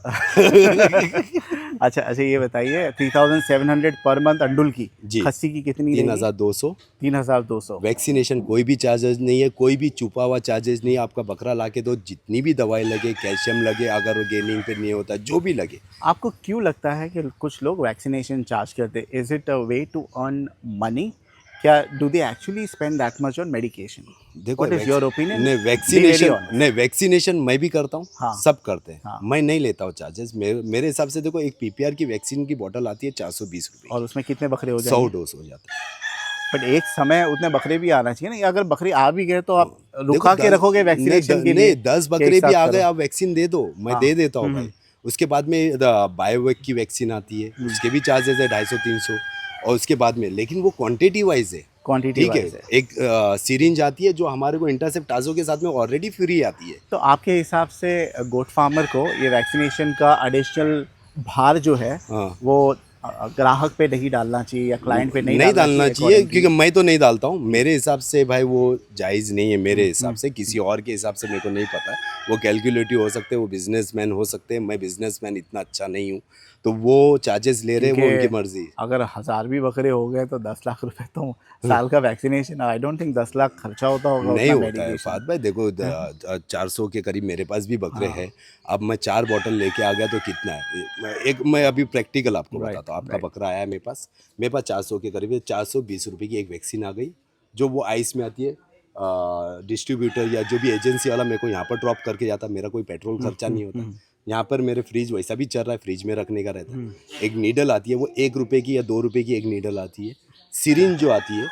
Speaker 2: अच्छा अच्छा, ये बताइए 3,700 पर मंथ अंडुल की,
Speaker 1: जी,
Speaker 2: खस्सी की कितनी रहेगी?
Speaker 1: 3,200।
Speaker 2: 3,200।
Speaker 1: वैक्सीनेशन कोई भी चार्जेस नहीं है, कोई भी छुपा हुआ चार्जेस नहीं है। आपका बकरा लाके दो, जितनी भी दवाई लगे, कैल्शियम लगे, अगर वो गेनिंग पे नहीं होता, जो भी लगे।
Speaker 2: आपको क्यों लगता है कि कुछ लोग वैक्सीनेशन चार्ज करते? Is it a way to earn money? क्या do they actually spend that much on medication?
Speaker 1: देखो,
Speaker 2: व्हाट इज योर ओपिनियन?
Speaker 1: नहीं,
Speaker 2: बी वेरी ऑनेस्ट।
Speaker 1: वैक्सीनेशन मैं भी करता हूँ,
Speaker 2: हाँ,
Speaker 1: सब करते हैं।
Speaker 2: हाँ।
Speaker 1: मैं नहीं लेता हूँ चार्जेस। मेरे हिसाब से देखो, एक पीपीआर की वैक्सीन की बोतल आती है 420 रुपये
Speaker 2: और
Speaker 1: की,
Speaker 2: उसमें कितने बकरे हो
Speaker 1: 100
Speaker 2: जाएंगे?
Speaker 1: डोज हो जाता है।
Speaker 2: बट एक समय उतने बकरे भी आना चाहिए ना, या अगर बकरी आ भी गए तो आप
Speaker 1: देखो,
Speaker 2: रुका के रखोगे वैक्सीनेशन के लिए?
Speaker 1: नहीं, 10
Speaker 2: कि एक
Speaker 1: बकरे भी
Speaker 2: साथ
Speaker 1: आ गए,
Speaker 2: करो?
Speaker 1: आप वैक्सीन दे दो, मैं
Speaker 2: हाँ।
Speaker 1: दे देता हूँ भाई। उसके बाद में बायोवेक की वैक्सीन आती है, उसके भी चार्जेस है 250-300, और उसके बाद में, लेकिन वो क्वांटिटी वाइज है।
Speaker 2: क्वांटिटी
Speaker 1: ठीक है,
Speaker 2: वाइज है।
Speaker 1: एक सिरिंज आती है जो हमारे को इंटरसेप्ट आजो के साथ में ऑलरेडी फ्री आती है।
Speaker 2: तो आपके हिसाब से गोट फार्मर को ये वैक्सीनेशन का एडिशनल भार जो है
Speaker 1: हाँ,
Speaker 2: वो ग्राहक पे नहीं डालना चाहिए या क्लाइंट पे नहीं
Speaker 1: नहीं
Speaker 2: डालना
Speaker 1: डालना
Speaker 2: चाहिए
Speaker 1: चाहिए,
Speaker 2: according to
Speaker 1: क्योंकि
Speaker 2: you?
Speaker 1: मैं तो नहीं डालता हूँ। मेरे हिसाब से भाई वो जायज़ नहीं है, मेरे हिसाब से। किसी और के हिसाब से मेरे को नहीं पता, वो कैलकुलेटिव हो सकते हैं, वो बिजनेसमैन हो सकते हैं। मैं बिजनेसमैन इतना अच्छा नहीं हूँ, तो वो चार्जेस ले रहे हैं, वो उनकी
Speaker 2: क्योंकि
Speaker 1: मर्जी।
Speaker 2: अगर 1,000 भी बकरे हो गए तो 10 लाख रुपए तो साल का vaccination, I don't think 10 lakh खर्चा होता होगा
Speaker 1: नहीं
Speaker 2: उतना
Speaker 1: होता है
Speaker 2: मेडिकेशन।
Speaker 1: फात भाई। देखो, 400 के करीब मेरे पास भी बकरे
Speaker 2: हाँ।
Speaker 1: हैं। अब मैं 4 बॉटल लेके आ गया तो कितना है? मैं अभी प्रैक्टिकल आपको
Speaker 2: राइट,
Speaker 1: बताता हूँ। आपका
Speaker 2: राइट।
Speaker 1: बकरा आया है मेरे पास 400 के करीब है। 420 रुपये की एक वैक्सीन आ गई, जो वो आइस में आती है। डिस्ट्रीब्यूटर या जो भी एजेंसी वाला मेरे को यहाँ पर ड्रॉप करके जाता है, मेरा कोई पेट्रोल खर्चा नहीं होता। यहाँ पर मेरे फ्रिज वैसा भी चल रहा है, फ्रिज में रखने का रहता है। एक नीडल आती है, वो 1 रुपये की या 2 रुपये की एक नीडल आती है। सिरिंज जो आती है,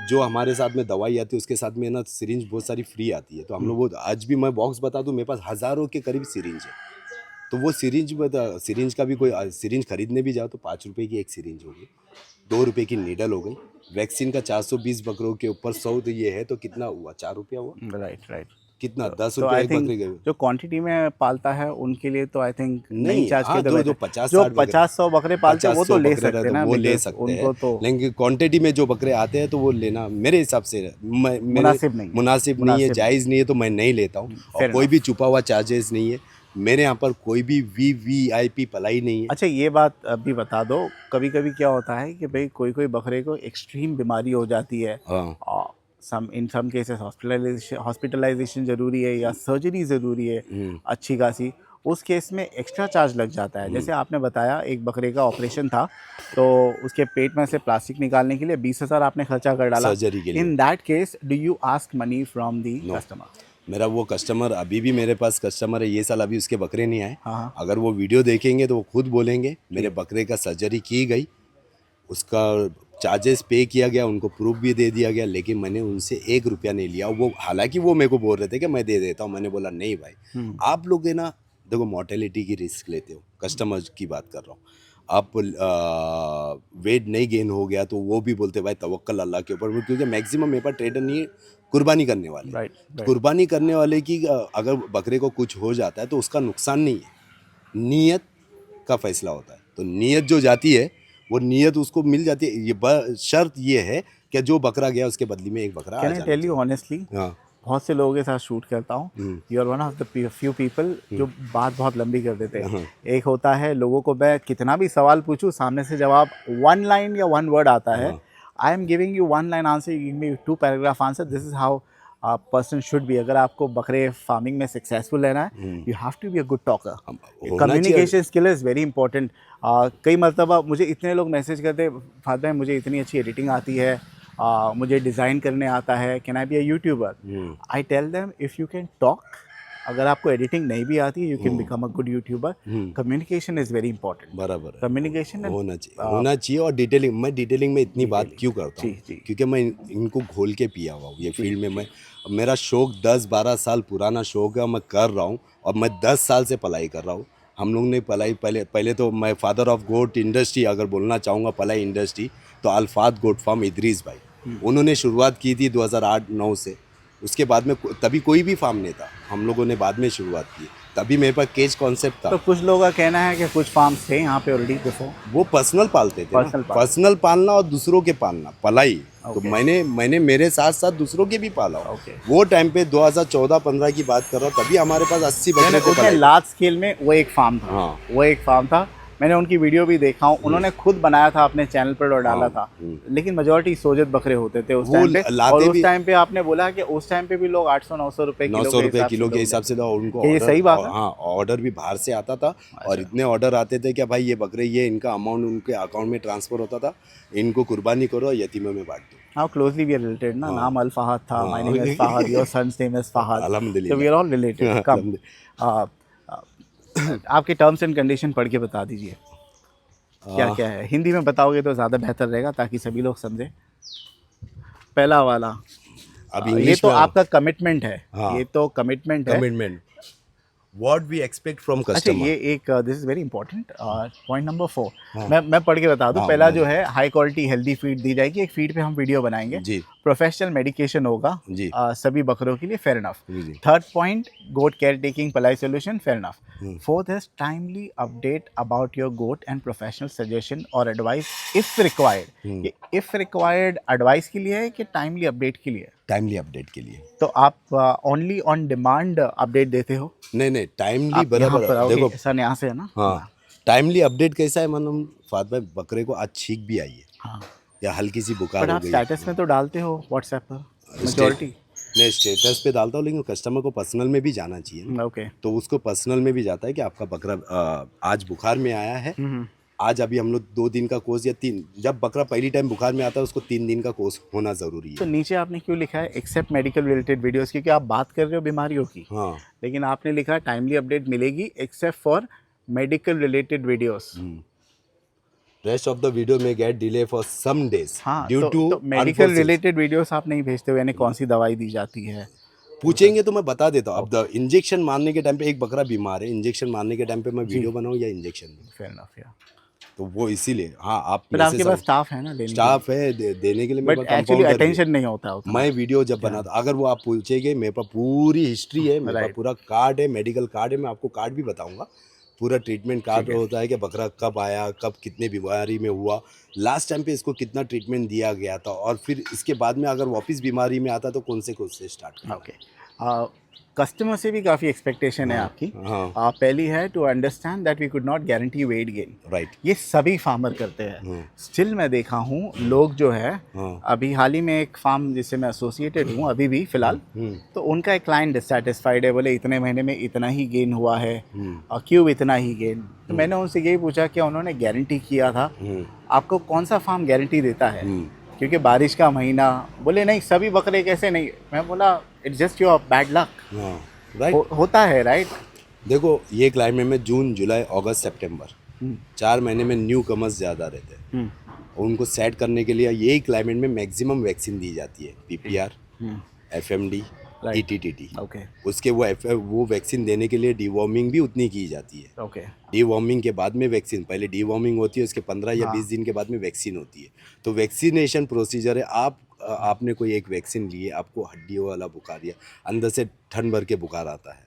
Speaker 1: जो हमारे साथ में दवाई आती है, उसके साथ में ना सिरिंज बहुत सारी फ्री आती है। तो हम लोग वो, आज भी मैं बॉक्स बता दूं, मेरे पास हज़ारों के करीब सिरिंज है। तो वो सिरिंज का भी कोई सिरिंज खरीदने भी जाओ तो 5 रुपये की एक सिरिंज होगी, 2 रुपये की नीडल हो गई। वैक्सीन का 420 बकरों के ऊपर 100, तो ये है तो कितना हुआ? 4 रुपया हुआ।
Speaker 2: Right, right.
Speaker 1: कितना? 10
Speaker 2: तो
Speaker 1: रुपया
Speaker 2: आई
Speaker 1: एक
Speaker 2: थिंक
Speaker 1: बकरे के।
Speaker 2: जो क्वांटिटी में पालता है उनके लिए तो आई थिंक नहीं
Speaker 1: नहीं,
Speaker 2: चार्ज
Speaker 1: हाँ,
Speaker 2: किया तो
Speaker 1: जो
Speaker 2: बेटर।
Speaker 1: 50-60
Speaker 2: जो
Speaker 1: बकरे,
Speaker 2: 50-100 बकरे पालते हैं वो तो
Speaker 1: 50-100
Speaker 2: ले
Speaker 1: बकरे रहे
Speaker 2: सकते हैं
Speaker 1: तो
Speaker 2: ना,
Speaker 1: वो ले
Speaker 2: बिकॉज
Speaker 1: सकते हैं,
Speaker 2: उनको तो
Speaker 1: लेकिन क्वांटिटी में जो बकरे आते हैं तो वो लेना मेरे हिसाब से मेरे
Speaker 2: मुनासिब नहीं है।
Speaker 1: मुनासिब नहीं है, जायज़ नहीं है, तो मैं नहीं लेता हूँ। और
Speaker 2: fair
Speaker 1: कोई
Speaker 2: enough।
Speaker 1: भी छुपा हुआ चार्जेस नहीं है। मेरे यहाँ पर कोई भी वीवीआईपी पलाई नहीं है।
Speaker 2: अच्छा ये बात अभी बता दो, कभी कभी क्या होता है कि भाई कोई कोई बकरे को एक्सट्रीम बीमारी हो जाती है,
Speaker 1: हाँ
Speaker 2: और सम केसेस हॉस्पिटलाइजेशन ज़रूरी है या सर्जरी ज़रूरी है अच्छी खासी, उस केस में एक्स्ट्रा चार्ज लग जाता है। जैसे आपने बताया एक बकरे का ऑपरेशन था, तो उसके पेट में से प्लास्टिक निकालने के लिए 20,000 आपने खर्चा कर डाला।
Speaker 1: सर्जरी के लिए।
Speaker 2: In that case do you ask money from the customer?
Speaker 1: मेरा वो कस्टमर अभी भी मेरे पास कस्टमर है, ये साल अभी उसके बकरे नहीं आए।
Speaker 2: हाँ।
Speaker 1: अगर वो वीडियो देखेंगे तो वो खुद बोलेंगे मेरे बकरे का सर्जरी की गई, उसका चार्जेस पे किया गया, उनको प्रूफ भी दे दिया गया, लेकिन मैंने उनसे 1 रुपया नहीं लिया। वो हालांकि वो मेरे को बोल रहे थे कि मैं दे देता हूँ, मैंने बोला नहीं भाई, आप लोग है ना, देखो मोर्टेलिटी की रिस्क लेते हो, कस्टमर की बात कर रहा हूँ। आप वेट नहीं गेन हो गया तो वो भी बोलते भाई तवक्कल अल्लाह के ऊपर, क्योंकि मैक्सिमम मेरे पास ट्रेडर नहीं है कुर्बानी करने वाले।
Speaker 2: राइट।
Speaker 1: कुर्बानी करने वाले की अगर बकरे को कुछ हो जाता है तो उसका नुकसान नहीं है, नीयत का फैसला होता है। तो नीयत जो जाती है वो नीयत उसको मिल जाती है। ये शर्त ये है कि जो बकरा गया उसके बदले में एक बकरा आ
Speaker 2: कैन आई
Speaker 1: जाना
Speaker 2: टेल यू
Speaker 1: चाहिए।
Speaker 2: ऑनेस्टली,
Speaker 1: हाँ
Speaker 2: बहुत से लोगों के साथ शूट करता हूँ, you are one of the few people जो बात बहुत लंबी कर देते हैं। एक होता है लोगों को मैं कितना भी सवाल पूछूं, सामने से जवाब वन लाइन या वन वर्ड आता है। I am giving you one line answer, you give me 2 paragraph answer. This is how person should be. अगर आपको बकरे फार्मिंग में सक्सेसफुल रहना है, you have to be a good talker.
Speaker 1: होना
Speaker 2: communication skill is very important. कई मरतबा मुझे इतने लोग मैसेज करते, फादर भाई मुझे इतनी अच्छी एडिटिंग आती है, मुझे डिज़ाइन करने आता है, can I be a YouTuber? I tell them if you can talk, अगर आपको एडिटिंग नहीं भी आती, you can become a good YouTuber. Communication is very important.
Speaker 1: बराबर है,
Speaker 2: कम्युनिकेशन
Speaker 1: होना चाहिए। और डिटेलिंग, मैं डिटेलिंग में इतनी बात क्यों करता हूँ,
Speaker 2: जी।
Speaker 1: क्योंकि मैं इनको घोल के पिया हुआ हूँ ये फील्ड में। मैं, मेरा शौक 10-12 साल पुराना शौक है, मैं कर रहा हूँ, और मैं 10 साल से पलाई कर रहा हूँ। हम लोग ने पलाई पहले तो मैं फादर ऑफ गोट इंडस्ट्री अगर बोलना चाहूँगा, पलाई इंडस्ट्री, तो अल्फात गोट फार्म इदरीस भाई, उन्होंने शुरुआत की थी 2008-9 से। उसके बाद में तभी कोई भी फार्म नहीं था, हम लोगों ने बाद में शुरुआत की, तभी मेरे पास केज कॉन्सेप्ट था।
Speaker 2: तो कुछ लोगों का कहना है कि कुछ फार्म्स थे यहाँ पे ऑलरेडी बिफोर।
Speaker 1: वो पर्सनल पालते थे ना, पर्सनल पालना और दूसरों के पालना, पलाई। तो मैंने मेरे साथ साथ दूसरों के भी पाला। वो टाइम पे 2014-15 की बात कर रहा हूँ, तभी हमारे पास 80 बकरे थे पलाई।
Speaker 2: लार्ज स्केल में वो एक फार्म था।
Speaker 1: हाँ।
Speaker 2: वो एक फार्म था, मैंने उनकी वीडियो भी देखा हूँ, उन्होंने खुद बनाया था अपने चैनल पर और डाला था। लेकिन मेजॉरिटी सोजत बकरे होते थे उस टाइम पे। और उस टाइम पे आपने बोला कि उस टाइम पे भी लोग 800-900 रुपए
Speaker 1: किलो के हिसाब से था उनको।
Speaker 2: ये सही बात है।
Speaker 1: हाँ, ऑर्डर भी बाहर से आता था, और इतने ऑर्डर आते थे कि भाई ये बकरे, ये इनका अमाउंट उनके अकाउंट में ट्रांसफर होता था, इनको कुर्बानी करो, यतीमों में बांट दो।
Speaker 2: How closely we are related ना, नाम अल फहद था, my name is Fahad, your son's name is Fahad,
Speaker 1: अल्हम्दुलिल्लाह,
Speaker 2: so we are all related। कम आपके टर्म्स एंड कंडीशन पढ़ के बता दीजिए क्या क्या है। हिंदी में बताओगे तो ज़्यादा बेहतर रहेगा ताकि सभी लोग समझें। पहला वाला,
Speaker 1: अब
Speaker 2: ये
Speaker 1: इंग्लिश
Speaker 2: तो
Speaker 1: में
Speaker 2: आपका कमिटमेंट है।
Speaker 1: हाँ।
Speaker 2: ये तो कमिटमेंट है।
Speaker 1: Commitment, what we expect from
Speaker 2: अच्छा,
Speaker 1: कस्टमर।
Speaker 2: ये एक this is very important point number 4। मैं पढ़ के बता दूं। पहला जो है, हाई क्वालिटी हेल्दी फीड दी जाएगी। एक फीड पे हम वीडियो बनाएंगे
Speaker 1: जी।
Speaker 2: प्रोफेशनल मेडिकेशन होगा
Speaker 1: जी।
Speaker 2: सभी बकरों के लिए, फेयर इनफ।
Speaker 1: जी।
Speaker 2: Third point, goat care taking पलाई solution, fair enough. Fourth is timely update about your goat and professional suggestion और एडवाइस इफ रिक्वायर्ड। ये इफ रिक्वायर्ड एडवाइस के लिए है कि टाइमली अपडेट के लिए?
Speaker 1: टाइमली अपडेट के लिए।
Speaker 2: तो आप ओनली ऑन डिमांड अपडेट देते हो?
Speaker 1: नहीं, टाइमली
Speaker 2: आप यहाँ
Speaker 1: बराबर।
Speaker 2: पर आओगे,
Speaker 1: देखो
Speaker 2: सर यहाँ से है ना।
Speaker 1: हाँ, टाइमली अपडेट कैसा है, मतलब फाद भाई बकरे को आज छींक भी आई है,
Speaker 2: हाँ,
Speaker 1: या हल्की सी बुखार
Speaker 2: बट
Speaker 1: हो
Speaker 2: आप
Speaker 1: गई।
Speaker 2: स्टेटस में तो डालते हो व्हाट्सएप पर मेजॉरिटी।
Speaker 1: नहीं, स्टेटस पे डालता हूँ, लेकिन कस्टमर को पर्सनल में भी जाना चाहिए ना।
Speaker 2: ओके।
Speaker 1: तो उसको पर्सनल में भी जाता है कि आपका बकरा आज बुखार में आया है। आज अभी हम लोग 2 दिन का कोर्स या 3, जब बकरा पहली टाइम बुखार में आता है उसको 3 दिन का कोर्स होना ज़रूरी
Speaker 2: तो
Speaker 1: है।
Speaker 2: नीचे आपने क्यों लिखा है एक्सेप्ट मेडिकल रिलेटेड वीडियोस, क्योंकि आप बात कर रहे हो बीमारियों की।
Speaker 1: हाँ,
Speaker 2: लेकिन आपने लिखा टाइमली अपडेट मिलेगी except for medical related videos.
Speaker 1: Rest of the video में get delay for some days
Speaker 2: हाँ,
Speaker 1: ड्यू टू
Speaker 2: तो मेडिकल रिलेटेड वीडियोस आप नहीं भेजते हो, यानी कौन सी दवाई दी जाती है?
Speaker 1: पूछेंगे तो मैं बता देता हूँ। अब इंजेक्शन मारने के टाइम पे एक बकरा बीमार है, इंजेक्शन मारने के टाइम पे मैं वीडियो बनाऊँ या इंजेक्शन दूँ?
Speaker 2: फेयर इनफ या।
Speaker 1: तो वो इसीलिए। हाँ, आप
Speaker 2: बट आपके पास स्टाफ है ना देने
Speaker 1: स्टाफ है देने के लिए,
Speaker 2: बट एक्चुअली अटेंशन नहीं होता उतना।
Speaker 1: मैं वीडियो जब बनाता, अगर वो आप पूछेंगे, मेरे पास पूरी हिस्ट्री है, मेरे पास पूरा कार्ड है, मेडिकल कार्ड है, मैं आपको कार्ड भी बताऊंगा। पूरा ट्रीटमेंट कार्ड होता है कि बकरा कब आया, कब कितने बीमारी में हुआ, लास्ट टाइम पे इसको कितना ट्रीटमेंट दिया गया था, और फिर इसके बाद में अगर वापस बीमारी में आता तो कौन से स्टार्ट।
Speaker 2: ओके, कस्टमर से भी काफ़ी एक्सपेक्टेशन है आपकी।
Speaker 1: हाँ
Speaker 2: पहली है to understand that we could not guarantee weight gain.
Speaker 1: Right.
Speaker 2: ये सभी फार्मर करते हैं।
Speaker 1: हाँ
Speaker 2: स्टिल मैं देखा हूँ लोग जो है,
Speaker 1: हाँ
Speaker 2: अभी हाल ही में एक फार्म जिससे मैं एसोसिएटेड हूँ अभी भी फ़िलहाल, तो उनका एक क्लाइंट डिससेटिस्फाइड है, बोले इतने महीने में इतना ही गेन हुआ है और क्यों इतना ही गेन। तो मैंने उनसे यही पूछा कि उन्होंने गारंटी किया था, आपको कौन सा फार्म गारंटी देता है, क्योंकि बारिश का महीना। बोले नहीं सभी बकरे कैसे नहीं। मैं बोला it's just your bad luck.
Speaker 1: हाँ राइट।
Speaker 2: होता है राइट।
Speaker 1: देखो ये क्लाइमेट में जून जुलाई अगस्त सितंबर 4 महीने में न्यू कमर्स ज़्यादा रहते हैं और उनको सेट करने के लिए यही क्लाइमेट में मैक्सिमम वैक्सीन दी जाती है, पीपीआर, एफएमडी, ईटीटीटी।
Speaker 2: ओके
Speaker 1: उसके वो वैक्सीन देने के लिए डीवॉर्मिंग भी उतनी की जाती है।
Speaker 2: ओके
Speaker 1: डीवॉर्मिंग के बाद में वैक्सीन, पहले डीवॉर्मिंग होती है, उसके 15 या 20 दिन के बाद में वैक्सीन होती है। तो वैक्सीनेशन प्रोसीजर है। आपने कोई एक वैक्सीन लिए, आपको हड्डियों वाला बुखार या अंदर से ठंड भर के बुखार आता है,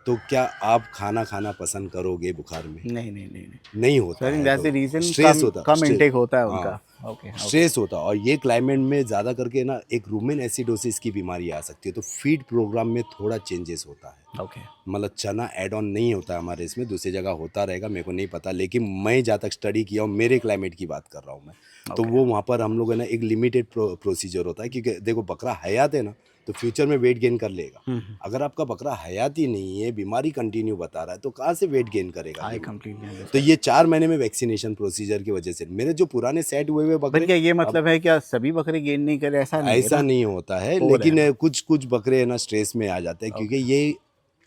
Speaker 1: तो क्या आप खाना पसंद करोगे बुखार में? नहीं होता है।
Speaker 2: दैट्स द
Speaker 1: तो
Speaker 2: रीजन
Speaker 1: स्ट्रेस होता,
Speaker 2: कम इनटेक होता है
Speaker 1: हाँ,
Speaker 2: उनका। ओके
Speaker 1: स्ट्रेस होता है। और ये क्लाइमेट में ज़्यादा करके ना एक रूमेन एसिडोसिस की बीमारी आ सकती है। तो फीड प्रोग्राम में थोड़ा चेंजेस होता है।
Speaker 2: ओके
Speaker 1: मतलब चना ऐड ऑन नहीं होता है हमारे इसमें, दूसरी जगह होता रहेगा, मेरे को नहीं पता। लेकिन मैं जहाँ तक स्टडी किया हूँ, मेरे क्लाइमेट की बात कर रहा हूँ मैं, तो वो वहाँ पर हम लोग है ना एक लिमिटेड प्रोसीजर होता है। क्योंकि देखो बकरा हयात है ना, तो फ्यूचर में वेट गेन कर लेगा। अगर आपका बकरा हयात ही नहीं है, बीमारी कंटिन्यू बता रहा है, तो कहाँ से वेट गेन करेगा?
Speaker 2: आई
Speaker 1: ये
Speaker 2: कंप्लीटली।
Speaker 1: तो ये 4 महीने में वैक्सीनेशन प्रोसीजर की वजह से मेरे जो पुराने सेट हुए
Speaker 2: बट क्या
Speaker 1: बकरे,
Speaker 2: ये मतलब है क्या सभी बकरे गेन नहीं करे? ऐसा नहीं है
Speaker 1: ऐसा
Speaker 2: ना?
Speaker 1: नहीं होता है।
Speaker 2: हो रहा है
Speaker 1: लेकिन कुछ कुछ बकरे है ना स्ट्रेस में आ जाते हैं, क्योंकि ये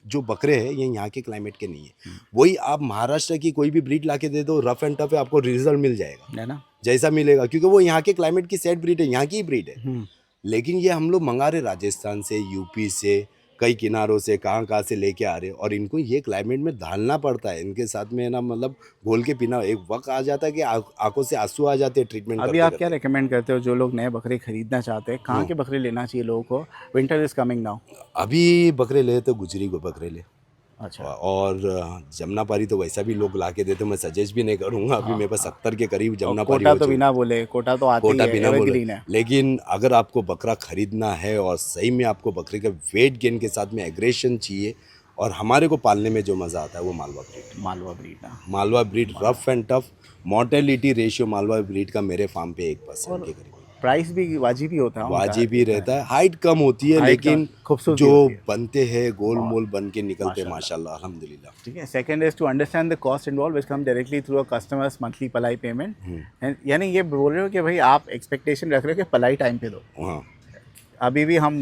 Speaker 1: जो बकरे हैं ये यहाँ के क्लाइमेट के नहीं है। वही आप महाराष्ट्र की कोई भी ब्रीड लाके दे दो, रफ एंड टफ है, आपको रिजल्ट मिल जाएगा
Speaker 2: है ना?
Speaker 1: जैसा मिलेगा, क्योंकि वो यहाँ के क्लाइमेट की सेट ब्रीड है, यहाँ की ही ब्रीड है। लेकिन ये हम लोग मंगा रहे राजस्थान से, यूपी से, कई किनारों से, कहाँ से लेके आ रहे हैं, और इनको ये क्लाइमेट में ढालना पड़ता है। इनके साथ में ना मतलब घोल के पीना, एक वक्त आ जाता है कि आंखों से आंसू आ जाते हैं ट्रीटमेंट
Speaker 2: अभी
Speaker 1: करते
Speaker 2: आप क्या
Speaker 1: करते।
Speaker 2: रेकमेंड करते हो जो लोग नए बकरे खरीदना चाहते हैं, कहाँ के बकरे लेना चाहिए लोगों को? Winter is coming now.
Speaker 1: अभी बकरे ले तो गुजरी को बकरे ले,
Speaker 2: अच्छा
Speaker 1: और जमुनापारी तो वैसा भी लोग ला के देते, मैं सजेस्ट भी नहीं करूँगा। अभी मेरे पास 70 के करीब
Speaker 2: और
Speaker 1: जमुनापारी
Speaker 2: कोटा
Speaker 1: हो
Speaker 2: तो
Speaker 1: चुके।
Speaker 2: बिना बोले, कोटा तो आते ही
Speaker 1: कोटा
Speaker 2: है,
Speaker 1: बिना बोले।
Speaker 2: एवरग्रीन है।
Speaker 1: लेकिन अगर आपको बकरा खरीदना है और सही में आपको बकरे के वेट गेन के साथ में एग्रेशन चाहिए, और हमारे को पालने में जो मज़ा आता है वो मालवा ब्रीड।
Speaker 2: मालवा ब्रीड ना।
Speaker 1: Malwa breed rough and tough, mortality ratio Malwa breed का मेरे फार्म पे 1% के करीब।
Speaker 2: प्राइस भी वाजिबी होता है उनका।
Speaker 1: वाजिब ही रहता है, हाइट कम होती है,
Speaker 2: हाइट
Speaker 1: लेकिन
Speaker 2: कम, खूबसूरती
Speaker 1: जो
Speaker 2: होती है।
Speaker 1: बनते हैं गोल मोल बन के निकलते हैं माशाल्लाह अल्हम्दुलिल्लाह।
Speaker 2: ठीक है। Second is to understand the cost involve which come directly through a customers monthly पलाई पेमेंट। यानी ये बोल रहे हो कि भाई आप एक्सपेक्टेशन रख रहे हो कि पलाई टाइम पे दो।
Speaker 1: हाँ
Speaker 2: अभी भी हम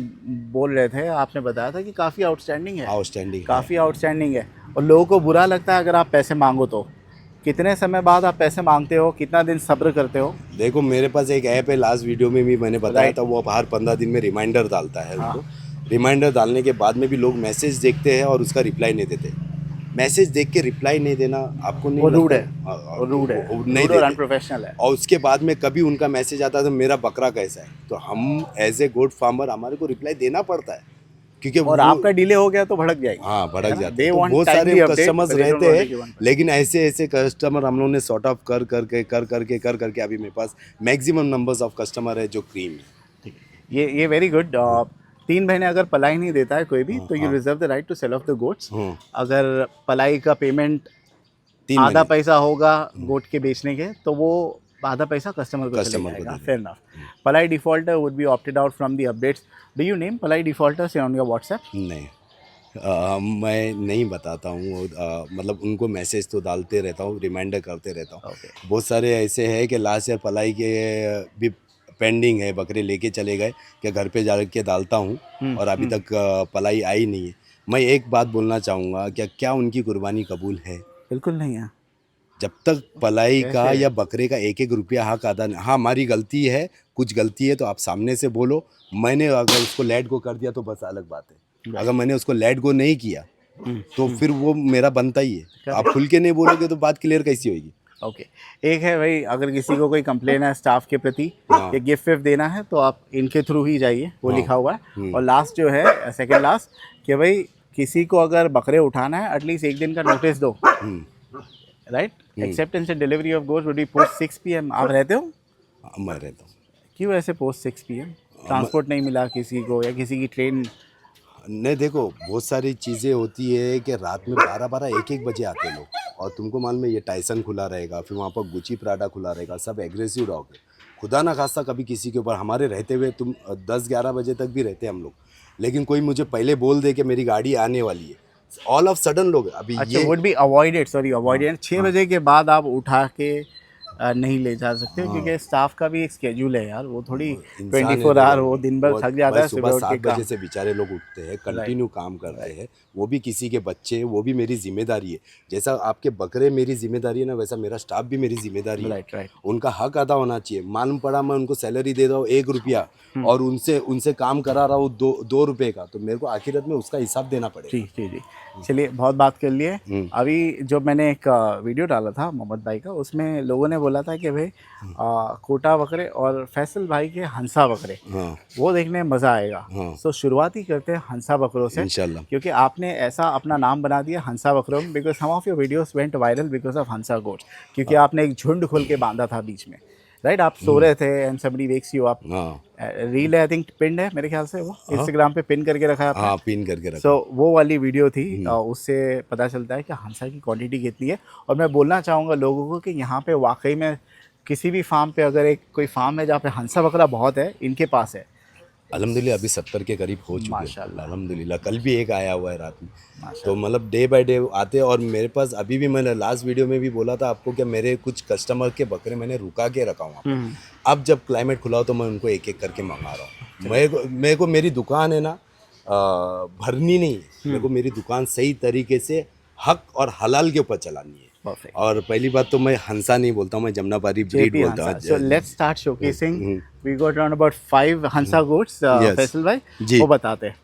Speaker 2: बोल रहे थे, आपने बताया था कि काफ़ी आउटस्टैंडिंग है।
Speaker 1: आउटस्टैंडिंग है।
Speaker 2: काफ़ी आउटस्टैंडिंग है और लोगों को बुरा लगता है अगर आप पैसे मांगो तो। कितने समय बाद आप पैसे मांगते हो, कितना दिन सब्र करते हो?
Speaker 1: देखो मेरे पास एक ऐप है, लास्ट वीडियो में भी मैंने बताया
Speaker 2: Right.
Speaker 1: था, वो हर 15 दिन में रिमाइंडर डालता है उनको। रिमाइंडर डालने के बाद में भी लोग मैसेज देखते हैं और उसका रिप्लाई नहीं देते। मैसेज देख के रिप्लाई नहीं देना आपको नहीं
Speaker 2: वो रूड
Speaker 1: लगता
Speaker 2: है,
Speaker 1: हाँ,
Speaker 2: वो रूड है,
Speaker 1: वो नहीं
Speaker 2: रूड और
Speaker 1: देते।
Speaker 2: अनप्रोफेशनल है।
Speaker 1: और उसके बाद में कभी उनका मैसेज आता है तो मेरा बकरा कैसा है, तो हम एज ए गुड फार्मर हमारे को रिप्लाई देना पड़ता है, क्योंकि
Speaker 2: और
Speaker 1: वो
Speaker 2: आपका डिले हो गया तो भड़क जाएगी।
Speaker 1: हाँ भड़क जाते
Speaker 2: दे
Speaker 1: हैं। तो
Speaker 2: वांट
Speaker 1: बहुत सारे
Speaker 2: timely update,
Speaker 1: customers
Speaker 2: but they don't
Speaker 1: रहते
Speaker 2: want
Speaker 1: हैं,
Speaker 2: to give one.
Speaker 1: लेकिन ऐसे ऐसे कस्टमर हम लोगों ने सॉर्ट ऑफ कर करके अभी मेरे पास मैक्सिमम नंबर्स ऑफ कस्टमर है जो क्रीम है।
Speaker 2: ठीक है। ये वेरी गुड। 3 महीने अगर पलाई नहीं देता है कोई भी, तो you reserve the right to sell off the goats. अगर पलाई का पेमेंट
Speaker 1: 3
Speaker 2: आधा
Speaker 1: महीने
Speaker 2: पैसा होगा गोट के बेचने के, तो वो आधा पैसा कस्टमर को चले
Speaker 1: कस्टमर को
Speaker 2: जाएगा।
Speaker 1: देना।
Speaker 2: Fair enough. पलाई defaulter would be opted out from the updates. Do you name पलाई डिफॉल्टर्स ऑन योर व्हाट्सएप?
Speaker 1: नहीं मैं नहीं बताता हूँ। मतलब उनको मैसेज तो डालते रहता हूँ, रिमाइंडर करते रहता हूँ।
Speaker 2: Okay.
Speaker 1: बहुत सारे ऐसे हैं कि लास्ट ईयर पलाई के भी पेंडिंग है, बकरे लेके चले गए कि घर पे जा के डालता हूँ और अभी तक पलाई आई नहीं है। मैं एक बात बोलना चाहूँगा, क्या उनकी कुर्बानी कबूल है?
Speaker 2: बिल्कुल नहीं है।
Speaker 1: जब तक पलाई का
Speaker 2: कैसे?
Speaker 1: या बकरे का एक एक रुपया हक अदा नहीं, हाँ हमारी गलती है, कुछ गलती है तो आप सामने से बोलो। मैंने अगर उसको लेट गो कर दिया तो बस अलग बात है। अगर मैंने उसको लेट गो नहीं किया तो फिर वो मेरा बनता ही है। आप खुल के नहीं बोलोगे तो बात क्लियर कैसी होगी?
Speaker 2: ओके। एक है भाई, अगर किसी को कोई कंप्लेन है स्टाफ के प्रति या गिफ्ट विफ्ट देना है तो आप इनके थ्रू ही जाइए, वो लिखा हुआ है। और लास्ट जो है, सेकंड लास्ट, कि भाई किसी को अगर बकरे उठाना है एटलीस्ट एक दिन का नोटिस दो। Right. Acceptance and delivery of goats would be post 6 PM। आप रहते हो?
Speaker 1: मैं रहता हूँ।
Speaker 2: क्यों ऐसे पोस्ट 6 PM? ट्रांसपोर्ट नहीं मिला किसी को, या किसी की ट्रेन
Speaker 1: नहीं देखो, बहुत सारी चीज़ें होती है कि रात में 12-12 1-1 बजे आते लोग, और तुमको मालूम है ये टाइसन खुला रहेगा, फिर वहाँ पर गुची प्राडा खुला रहेगा, सब एग्रेसिव डॉग है। खुदा ना खास्ता कभी किसी के ऊपर हमारे रहते हुए तुम 10-11 बजे तक भी रहते हम लोग, लेकिन कोई मुझे पहले बोल दे कि मेरी गाड़ी आने वाली है, ऑल ऑफ सडन लोग अभी
Speaker 2: अच्छा,
Speaker 1: ये।
Speaker 2: वुड बी अवॉइडेड, सॉरी
Speaker 1: हाँ,
Speaker 2: अवॉइडेड 6
Speaker 1: हाँ,
Speaker 2: बजे के बाद आप उठा के नहीं ले जा सकते,
Speaker 1: हाँ।
Speaker 2: क्योंकि स्टाफ का भी एक स्केड्यूल है यार, वो थोड़ी
Speaker 1: वो इंसान है
Speaker 2: 24
Speaker 1: देखो,
Speaker 2: आवर, वो दिन भर
Speaker 1: वो
Speaker 2: थक जाता
Speaker 1: भाई
Speaker 2: है
Speaker 1: सुबह
Speaker 2: सुबह उठ के
Speaker 1: 7 बजे
Speaker 2: काम।
Speaker 1: से बेचारे लोग उठते हैं,
Speaker 2: राइट,
Speaker 1: कंटिन्यू काम करते हैं, वो भी किसी के बच्चे, वो भी मेरी जिम्मेदारी है। जैसा आपके बकरे मेरी जिम्मेदारी है ना, वैसा मेरा स्टाफ भी मेरी जिम्मेदारी है।
Speaker 2: Right, right.
Speaker 1: उनका हक अदा होना चाहिए। मालूम पड़ा मैं उनको सैलरी दे रहा हूँ 1 रुपया और उनसे उनसे काम करा रहा हूँ 2 रुपये का, तो मेरे को आखिरत में उसका हिसाब देना
Speaker 2: जी
Speaker 1: पड़ेगा।
Speaker 2: जी जी, चलिए बहुत बात कर लिए।
Speaker 1: हम्म,
Speaker 2: अभी जो मैंने एक वीडियो डाला था मोहम्मद भाई का, उसमें लोगों ने बोला था कि भाई कोटा बकरे और फैसल भाई के हंसा बकरे,
Speaker 1: हाँ,
Speaker 2: वो देखने में मज़ा आएगा।
Speaker 1: हाँ,
Speaker 2: सो शुरुआत ही करते हैं हंसा बकरों से,
Speaker 1: इंशाल्लाह।
Speaker 2: क्योंकि आपने ऐसा अपना नाम बना दिया हंसा बकरों में, because some of your videos went viral because of Hansa goats, क्योंकि आपने एक झुंड खोल के बांधा था बीच में, राइट? आप सो रहे थे and somebody wakes you up.
Speaker 1: हाँ,
Speaker 2: रील आई थिंक पिन है मेरे ख्याल से, वो
Speaker 1: हाँ,
Speaker 2: इंस्टाग्राम पे पिन करके रखा है आपने।
Speaker 1: हाँ, पिन करके
Speaker 2: सो
Speaker 1: रखा।
Speaker 2: वो वाली वीडियो थी, उससे पता चलता है कि हंसा की क्वांटिटी कितनी है। और मैं बोलना चाहूँगा लोगों को कि यहाँ पे वाकई में किसी भी फार्म पे, अगर एक कोई फार्म है जहाँ पे हंसा बकरा बहुत है, इनके पास है।
Speaker 1: अल्हम्दुलिल्लाह अभी 70 के करीब हो चुके हैं
Speaker 2: माशाल्लाह,
Speaker 1: अल्हम्दुलिल्लाह। कल भी एक आया हुआ है रात में। तो
Speaker 2: माशाल्लाह।
Speaker 1: मतलब डे बाय डे आते हैं, और मेरे पास अभी भी, मैंने लास्ट वीडियो में भी बोला था आपको कि मेरे कुछ कस्टमर के बकरे मैंने रुका के रखा हूँ वहाँ पे। अब जब क्लाइमेट खुला हो तो मैं उनको एक एक करके मंगा रहा हूँ। मेरे को मेरी दुकान है ना, भरनी नहीं है, मेरे को मेरी दुकान सही तरीके से हक और हलाल के ऊपर चलानी है।
Speaker 2: परफेक्ट।
Speaker 1: और पहली बात तो मैं हंसा नहीं बोलता हूँ, मैं जमुनापारी ब्रीड
Speaker 2: JP
Speaker 1: बोलता
Speaker 2: हंसा।
Speaker 1: हूँ।
Speaker 2: So let's start showcasing. We got around about 5 Hansa goats,
Speaker 1: yes
Speaker 2: Faisal भाई
Speaker 1: जी।
Speaker 2: वो बताते हैं।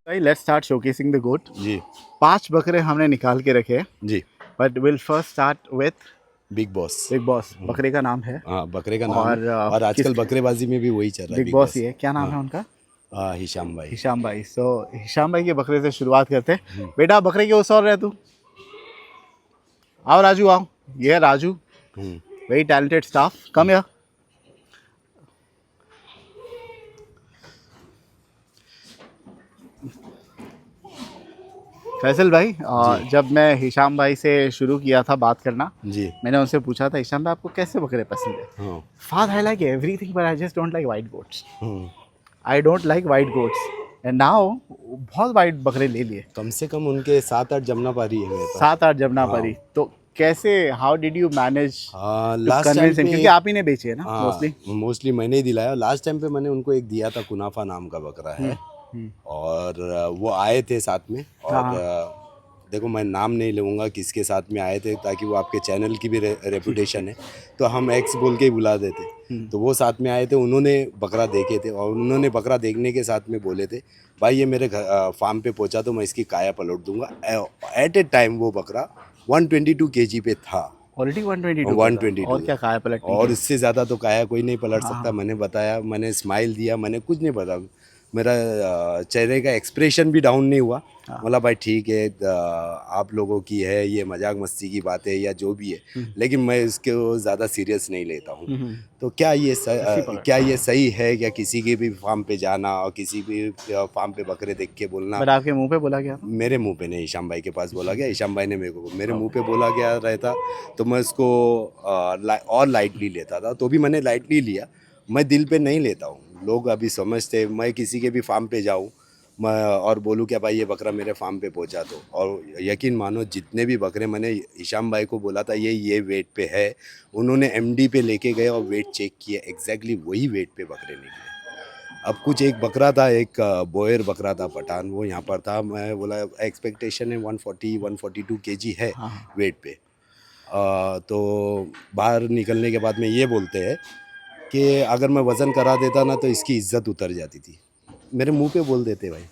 Speaker 2: भाई let's start showcasing the goat.
Speaker 1: जी
Speaker 2: 5 बकरे हमने निकाल के रखे हैं,
Speaker 1: जी।
Speaker 2: But will first start with
Speaker 1: big boss.
Speaker 2: Big boss. बकरे का नाम है,
Speaker 1: हाँ, बकरे का नाम है,
Speaker 2: और
Speaker 1: और
Speaker 2: किस
Speaker 1: आजकल बकरेबाजी में भी वही चल रहा है,
Speaker 2: बिग
Speaker 1: बिग
Speaker 2: बॉस
Speaker 1: बॉस।
Speaker 2: ही है, क्या नाम है
Speaker 1: हाँ,
Speaker 2: उनका?
Speaker 1: हाँ, हिशाम भाई।
Speaker 2: हिशाम भाई। सो हिशाम भाई के बकरे से शुरुआत करते हैं। बेटा बकरे के उस और रह तू, आओ राजू आओ, ये है राजू,
Speaker 1: हम्म,
Speaker 2: वेरी टैलेंटेड स्टाफ, कम या। फैसल भाई, जब मैं हिशाम भाई से शुरू किया था बात करना,
Speaker 1: जी।
Speaker 2: मैंने उनसे पूछा था हिशाम भाई आपको कैसे बकरे पसंद है?
Speaker 1: हाँ,
Speaker 2: father I like everything but I just don't like white goats.
Speaker 1: Hmm,
Speaker 2: I don't like white goats and now बहुत वाइट बकरे ले लिए,
Speaker 1: कम से कम उनके 7-8 जमुनापारी है मेरे पास।
Speaker 2: 7-8 जमुनापारी। तो कैसे, हाउ डिड यू मैनेज
Speaker 1: हाँ,
Speaker 2: to
Speaker 1: last time
Speaker 2: convince him,
Speaker 1: पे
Speaker 2: क्योंकि आप ही ने बेचे है ना
Speaker 1: हाँ,
Speaker 2: मोस्टली?
Speaker 1: मोस्टली मैंने ही दिलाया। लास्ट टाइम पे मैंने उनको एक दिया था, कुनाफा नाम का बकरा है, और वो आए थे साथ में। और
Speaker 2: हाँ।
Speaker 1: देखो मैं नाम नहीं लूँगा किसके साथ में आए थे, ताकि वो आपके चैनल की भी रेपुटेशन है, तो हम एक्स बोल के ही बुला देते। तो वो साथ में आए थे, उन्होंने बकरा देखे थे, और उन्होंने बकरा देखने के साथ में बोले थे भाई ये मेरे फार्म पे पहुंचा तो मैं इसकी काया पलट दूंगा। एट ए टाइम वो बकरा 122 kg पे था।
Speaker 2: ऑलरेडी 122
Speaker 1: 122
Speaker 2: और क्या काया पलट
Speaker 1: और इससे ज़्यादा तो काया कोई नहीं पलट
Speaker 2: हाँ,
Speaker 1: सकता। मैंने बताया, मैंने स्माइल दिया, मैंने कुछ नहीं बताया, मेरा चेहरे का एक्सप्रेशन भी डाउन नहीं हुआ। बोला भाई ठीक है, आप लोगों की है ये मजाक मस्ती की बात है या जो भी है, लेकिन मैं इसको ज़्यादा सीरियस नहीं लेता हूँ। तो क्या ये क्या ये सही है क्या किसी के भी फार्म पे जाना और किसी भी फार्म पे बकरे देख के बोलना?
Speaker 2: बट आपके मुंह पे बोला गया था?
Speaker 1: मेरे मुंह पे नहीं, हिशाम भाई के पास बोला गया। हिशाम भाई ने मेरे मुंह पे बोला गया रहता तो मैं इसको और लाइटली लेता था, तो भी मैंने लाइटली लिया। मैं दिल पे नहीं लेता हूँ। लोग अभी समझते मैं किसी के भी फार्म पे जाऊँ और बोलूँ क्या भाई ये बकरा मेरे फार्म पे पहुंचा दो, और यकीन मानो जितने भी बकरे मैंने हिशाम भाई को बोला था ये वेट पे है, उन्होंने एमडी पे लेके गए और वेट चेक किया, एग्जैक्टली वही वेट पे बकरे निकले। अब कुछ एक बकरा था, एक बोयर बकरा था पठान, वो यहाँ पर था, मैं बोला एक्सपेक्टेशन है 140 142 केजी है
Speaker 2: हाँ।
Speaker 1: वेट पे। तो बाहर निकलने के बाद में ये बोलते हैं कि अगर मैं वज़न करा देता ना तो इसकी इज्जत उतर जाती थी। मेरे मुंह पे बोल देते भाई।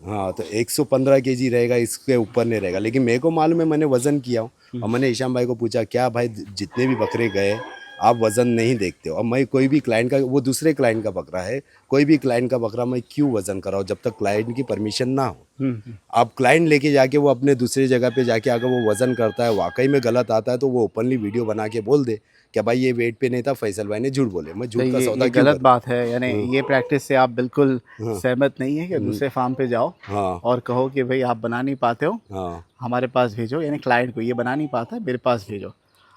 Speaker 1: हाँ, तो 115 केजी रहेगा, इसके ऊपर नहीं रहेगा, लेकिन मेरे को मालूम है, मैंने वज़न किया हूँ। और मैंने हिशाम भाई को पूछा क्या भाई जितने भी बकरे गए आप वज़न नहीं देखते हो। अब मैं कोई भी क्लाइंट का, वो दूसरे क्लाइंट का बकरा है, कोई भी क्लाइंट का बकरा मैं क्यों वज़न कराऊँ जब तक क्लाइंट की परमिशन ना हो। आप क्लाइंट लेके जाके वो अपने दूसरे जगह पे जाके अगर वो वज़न करता है वाकई में गलत आता है तो वो ओपनली वीडियो बना के बोल दे कि भाई ये वेट पे नहीं था, फैसल भाई ने झूठ बोले, मैं
Speaker 2: तो
Speaker 1: झूठ का सौदा
Speaker 2: ये
Speaker 1: क्यों
Speaker 2: गलत
Speaker 1: करूं?
Speaker 2: बात है, यानी ये प्रैक्टिस से आप बिल्कुल सहमत नहीं है कि दूसरे फार्म पे जाओ
Speaker 1: हाँ
Speaker 2: और कहो कि भाई आप बना नहीं पाते हो,
Speaker 1: हाँ।
Speaker 2: हमारे पास भेजो, यानी क्लाइंट को ये बना नहीं पाता है मेरे पास भेजो।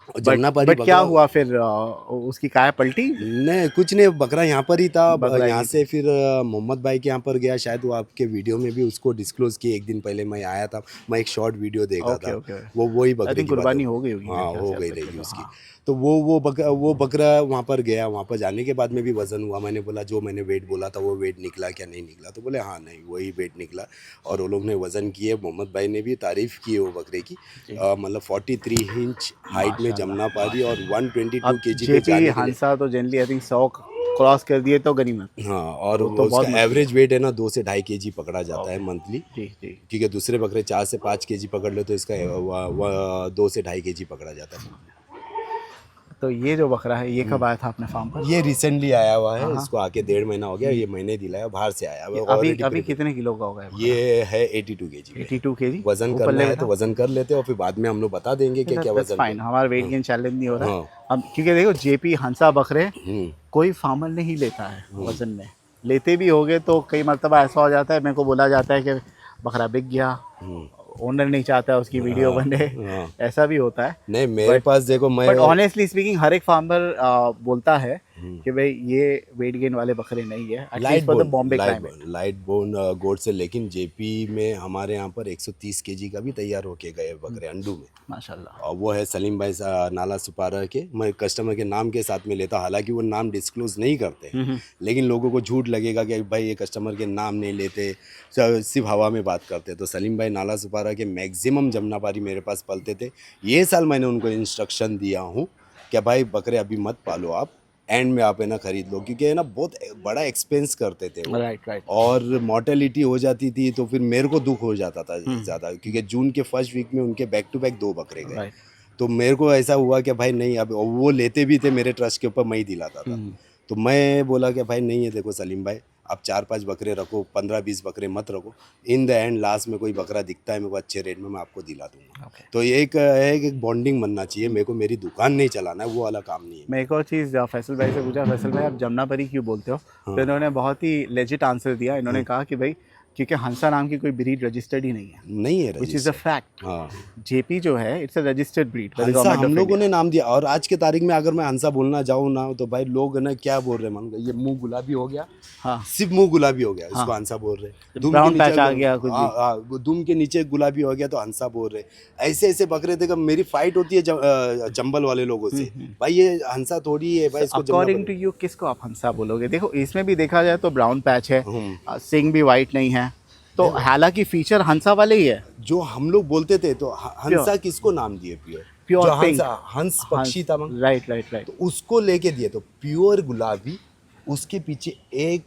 Speaker 1: और जमुनापारी
Speaker 2: बट क्या
Speaker 1: बकरा,
Speaker 2: हुआ फिर, उसकी काया पलटी?
Speaker 1: नहीं कुछ नहीं, बकरा यहाँ पर ही था। अब
Speaker 2: बकरा
Speaker 1: यहाँ
Speaker 2: ही
Speaker 1: से फिर मोहम्मद भाई के यहाँ पर गया, शायद वो आपके वीडियो में भी उसको डिस्क्लोज किए। एक दिन पहले मैं आया था, मैं एक शॉर्ट वीडियो देखा
Speaker 2: ओके
Speaker 1: था,
Speaker 2: ओके।
Speaker 1: वो वही
Speaker 2: आई
Speaker 1: बकरे
Speaker 2: थिंक
Speaker 1: की बात
Speaker 2: कुर्बानी
Speaker 1: है।
Speaker 2: हो गई होगी मेरे
Speaker 1: हाँ
Speaker 2: ख्याल
Speaker 1: हो
Speaker 2: से अब
Speaker 1: गई
Speaker 2: तक के
Speaker 1: रहेगी
Speaker 2: तो,
Speaker 1: उसकी।
Speaker 2: हाँ।
Speaker 1: तो वो बकरा वहाँ पर गया, वहाँ पर जाने के बाद में भी वज़न हुआ। मैंने बोला जो मैंने वेट बोला था वो वेट निकला क्या, नहीं निकला? तो बोले हाँ नहीं वही वेट निकला। और वो लोग ने वज़न किए, मोहम्मद भाई ने भी तारीफ़ की है वो बकरे की। मतलब 43 इंच हाइट में जमुनापारी और 122
Speaker 2: अब
Speaker 1: केजी पे
Speaker 2: जेपी
Speaker 1: जाने के लिए।
Speaker 2: हंसा तो जनरली आई थिंक 100 क्रॉस कर दिए तो गनीमत।
Speaker 1: हाँ, और
Speaker 2: वो
Speaker 1: वो
Speaker 2: तो बहुत
Speaker 1: उसका
Speaker 2: मुश्किल है।
Speaker 1: एवरेज वेट है ना 2 से ढाई केजी पकड़ा जाता है मंथली।
Speaker 2: जी जी।
Speaker 1: क्योंकि दूसरे बकरे 4 से 5 केजी पकड़ ले तो इसका 2 से ढाई केजी पकड़ा जाता है।
Speaker 2: तो ये जो बकरा है ये कब आया था अपने फार्म पर?
Speaker 1: ये रिसेंटली आया हुआ है,
Speaker 2: हाँ हाँ।
Speaker 1: इसको आके 1.5 महीना हो गया, ये महीने दिलाया, बाहर से आया हुआ
Speaker 2: ये
Speaker 1: है
Speaker 2: अभी
Speaker 1: ऑलरेडी।
Speaker 2: अभी कितने किलो का होगा ये बकरा?
Speaker 1: ये है 82 केजी पे।
Speaker 2: 82 केजी
Speaker 1: वजन
Speaker 2: ऊपर
Speaker 1: करना
Speaker 2: ले
Speaker 1: है
Speaker 2: बेटा।
Speaker 1: तो वजन कर लेते हैं और फिर बाद में हम लोग बता देंगे कि क्या
Speaker 2: दैट्स
Speaker 1: वजन
Speaker 2: फाइन,
Speaker 1: पे।
Speaker 2: हमारा वेट गेन चैलेंज नहीं हो रहा है।
Speaker 1: हाँ।
Speaker 2: अब क्योंकि देखो जेपी हंसा बकरे
Speaker 1: हम्म
Speaker 2: कोई फार्मर नहीं लेता है वजन में, लेते भी होगे तो कई मरतबा ऐसा हो जाता है, मेरे को बोला जाता है कि बकरा बिक गया, ओनर नहीं चाहता उसकी वीडियो बने,
Speaker 1: हाँ।
Speaker 2: ऐसा भी होता है।
Speaker 1: नहीं मेरे
Speaker 2: बट
Speaker 1: पास देखो मैं
Speaker 2: बट ऑनेस्टली स्पीकिंग हर एक फार्मर बोलता है कि भाई ये वेट गेन वाले बकरे नहीं है, at least for the Bombay climate.
Speaker 1: Light bone goat से, लेकिन जेपी में हमारे यहाँ पर 130 केजी का भी तैयार होके गए बकरे अंडू में।
Speaker 2: माशाल्लाह।
Speaker 1: और वो है सलीम भाई नाला सुपारा के, मैं कस्टमर के नाम के साथ में लेता, हालांकि वो नाम डिस्क्लोज नहीं करते हैं, लेकिन लोगों को झूठ लगेगा कि भाई ये कस्टमर के नाम नहीं लेते, सिर्फ हवा में बात करते। तो सलीम भाई नाला सुपारा के मैक्सिमम जमुनापारी मेरे पास पलते थे। ये साल मैंने उनको इंस्ट्रक्शन दिया हूँ कि भाई बकरे अभी मत पालो आप, एंड में आप है ना खरीद लो, क्योंकि है ना बहुत बड़ा एक्सपेंस करते थे वो।
Speaker 2: Right right.
Speaker 1: और मोर्टेलिटी हो जाती थी तो फिर मेरे को दुख हो जाता था ज़्यादा, क्योंकि जून के फर्स्ट वीक में उनके बैक टू बैक 2 बकरे गए।
Speaker 2: राइट।
Speaker 1: तो मेरे को ऐसा हुआ कि भाई नहीं, अब वो लेते भी थे मेरे ट्रस्ट के ऊपर, मैं ही दिलाता था। तो मैं बोला कि भाई नहीं है, देखो सलीम भाई आप 4-5 बकरे रखो, 15-20 बकरे मत रखो, इन द एंड लास्ट में कोई बकरा दिखता है मेरे को अच्छे रेट में, मैं आपको दिला दूंगा।
Speaker 2: ओके।
Speaker 1: तो ये एक है, एक बॉन्डिंग बनना चाहिए। मेरे को मेरी दुकान नहीं चलाना है, वो वाला काम नहीं है।
Speaker 2: मैं एक और चीज़ फैसल भाई से पूछा, फैसल भाई आप जमुनापरी क्यों बोलते हो? तो इन्होंने बहुत ही लेजिट आंसर दिया, इन्होंने कहा कि भाई क्योंकि हंसा नाम की कोई ब्रीड रजिस्टर्ड ही नहीं है,
Speaker 1: नहीं है
Speaker 2: विच इज़ अ फैक्ट।
Speaker 1: हाँ,
Speaker 2: जेपी जो है it's a registered breed by the
Speaker 1: Hansa
Speaker 2: government
Speaker 1: हम
Speaker 2: ऑफ
Speaker 1: लोगों
Speaker 2: इंडिया।
Speaker 1: ने नाम दिया। और आज के तारीख में अगर मैं हंसा बोलना जाऊँ ना तो भाई लोग ना क्या बोल रहे हैं, मान ये मुंह गुलाबी हो गया,
Speaker 2: हाँ।
Speaker 1: सिर्फ मुंह गुलाबी हो गया, इसको हंसा बोल रहे हैं। दुम
Speaker 2: ब्राउन
Speaker 1: के
Speaker 2: पैच
Speaker 1: नीचे
Speaker 2: आ गया कुछ भी।
Speaker 1: हाँ, दुम के नीचे गुलाबी हो गया तो हंसा बोल रहे हैं। ऐसे ऐसे बकरे थे। मेरी फाइट होती है चंबल वाले लोगों से, भाई ये हंसा थोड़ी है भाई, इसको
Speaker 2: अकॉर्डिंग टू यू किसको आप हंसा बोलोगे? देखो इसमें भी देखा जाए तो ब्राउन पैच है, सिंग भी वाइट नहीं है, तो हालांकि फीचर हंसा वाले ही है।
Speaker 1: जो हम लोग बोलते थे तो हंसा किसको नाम दिए?
Speaker 2: प्योर
Speaker 1: जो
Speaker 2: पिंक।
Speaker 1: हंस पक्षी था,
Speaker 2: राइट राइट राइट।
Speaker 1: तो उसको लेके दिए। तो प्योर गुलाबी, उसके पीछे एक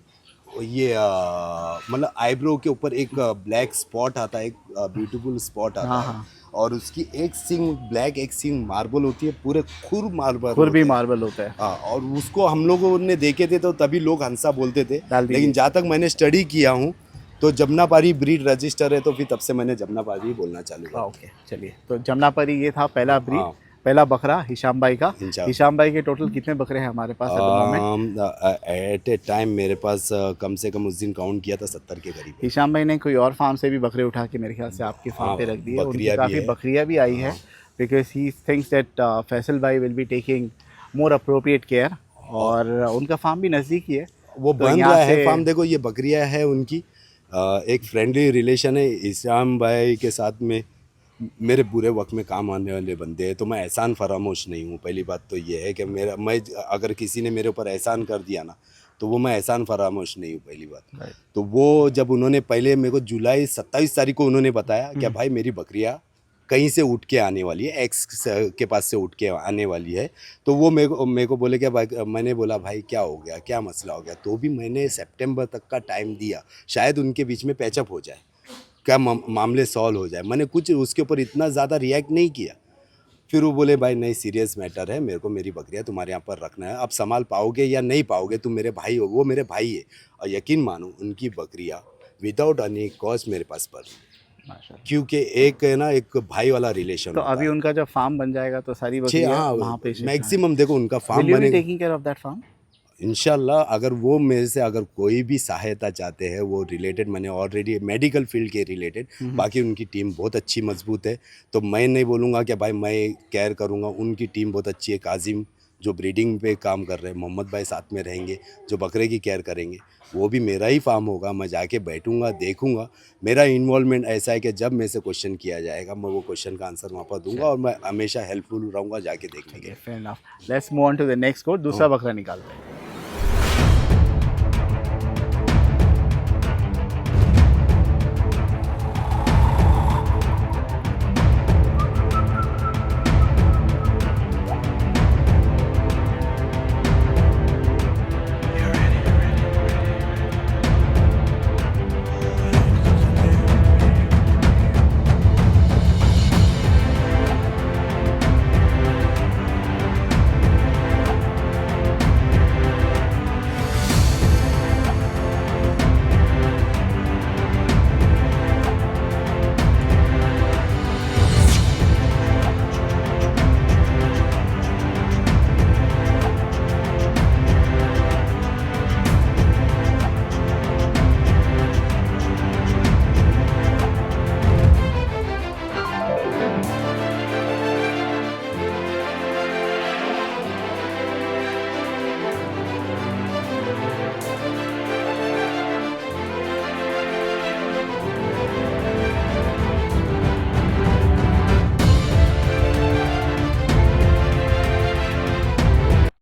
Speaker 1: ये मतलब आईब्रो के ऊपर एक ब्लैक स्पॉट आता है, एक ब्यूटीफुल स्पॉट आता है। और उसकी एक सिंग ब्लैक, एक सिंग मार्बल होती है, पूरे खुर मार्बल
Speaker 2: खुर भी
Speaker 1: होते हैं।
Speaker 2: मार्बल होता है।
Speaker 1: हाँ, और उसको हम लोगों ने देखे थे तो तभी लोग हंसा बोलते थे।
Speaker 2: डाल दीजिए।
Speaker 1: लेकिन जहाँ तक मैंने स्टडी किया हूँ तो जमुनापारी ब्रीड रजिस्टर है, तो फिर तब से मैंने जमुनापारी बोलना चालू किया।
Speaker 2: ओके चलिए, तो जमुनापरी ये था पहला ब्रीड,
Speaker 1: हाँ।
Speaker 2: पहला बकरा हिशाम भाई का।
Speaker 1: हिशाम।
Speaker 2: हिशाम भाई के टोटल कितने बकरे हैं हमारे पास at the moment?
Speaker 1: At a time मेरे पास कम से कम उस दिन काउंट किया था 70 के करीब।
Speaker 2: हिशाम भाई ने कोई और फार्म से भी बकरे उठा के मेरे ख्याल से आपके फार्म पे रख दिए, उनकी
Speaker 1: बकरियां भी
Speaker 2: काफ़ी
Speaker 1: है।
Speaker 2: बकरियां भी आई है, because he thinks that Faisal भाई will be taking more appropriate care, और उनका फार्म भी नज़दीक ही है।
Speaker 1: वो
Speaker 2: तो
Speaker 1: बन
Speaker 2: यहाँ
Speaker 1: रहा है
Speaker 2: से
Speaker 1: फार्म। देखो ये बकरियां है उनकी, एक फ्रेंडली रिलेशन है इस्लाम भाई के साथ में। मेरे बुरे वक्त में काम आने वाले बंदे हैं, तो मैं एहसान फरामोश नहीं हूँ। पहली बात तो ये है कि मैं अगर किसी ने मेरे ऊपर एहसान कर दिया ना, तो वो मैं एहसान फरामोश नहीं हूँ, पहली बात। तो वो जब उन्होंने पहले मेरे को जुलाई 27 तारीख को उन्होंने बताया कि भाई मेरी बकरियाँ कहीं से उठ के आने वाली है, एक्स के पास से उठ के आने वाली है। तो वो मेरे को बोले क्या भाई, मैंने बोला भाई क्या हो गया, क्या मसला हो गया। तो भी मैंने सितंबर तक का टाइम दिया, शायद उनके बीच में पैचअप हो जाए, क्या मामले सॉल्व हो जाए। मैंने कुछ उसके ऊपर इतना ज़्यादा रिएक्ट नहीं किया। फिर वो बोले भाई नहीं, सीरियस मैटर है, मेरे को मेरी बकरियाँ तुम्हारे यहाँ पर रखना है, अब संभाल पाओगे या नहीं पाओगे, तुम मेरे भाई हो। वो मेरे भाई है, और यकीन मानो उनकी बकरियाँ विदाउट एनी कॉस्ट मेरे पास पर,
Speaker 2: माशाल्लाह।
Speaker 1: क्योंकि एक है ना, एक भाई वाला रिलेशन
Speaker 2: तो
Speaker 1: होता
Speaker 2: अभी
Speaker 1: है।
Speaker 2: उनका जब फार्म बन जाएगा तो सारी
Speaker 1: छः,
Speaker 2: बकरियां
Speaker 1: हाँ,
Speaker 2: वहाँ पे शिफ्ट हैं।
Speaker 1: मैक्सिमम देखो उनका फार्म
Speaker 2: विल यू बी
Speaker 1: बनेगा।
Speaker 2: Taking care of that farm?
Speaker 1: इंशाल्लाह अगर वो मेरे से अगर कोई भी सहायता चाहते हैं, वो रिलेटेड, मैंने ऑलरेडी मेडिकल फील्ड के रिलेटेड, बाकी उनकी टीम बहुत अच्छी मजबूत है। तो मैं नहीं बोलूँगा कि भाई मैं केयर करूँगा, उनकी टीम बहुत अच्छी है। काजिम जो ब्रीडिंग पे काम कर रहे हैं, मोहम्मद भाई साथ में रहेंगे जो बकरे की केयर करेंगे। वो भी मेरा ही फार्म होगा, मैं जाके बैठूंगा, देखूंगा। मेरा इन्वॉल्वमेंट ऐसा है कि जब मेरे से क्वेश्चन किया जाएगा, मैं वो क्वेश्चन का आंसर वहाँ पर दूंगा, और मैं हमेशा हेल्पफुल रहूँगा जाके देखने के।
Speaker 2: Fair enough. Let's move on to the next goat. दूसरा बकरा निकालते हैं।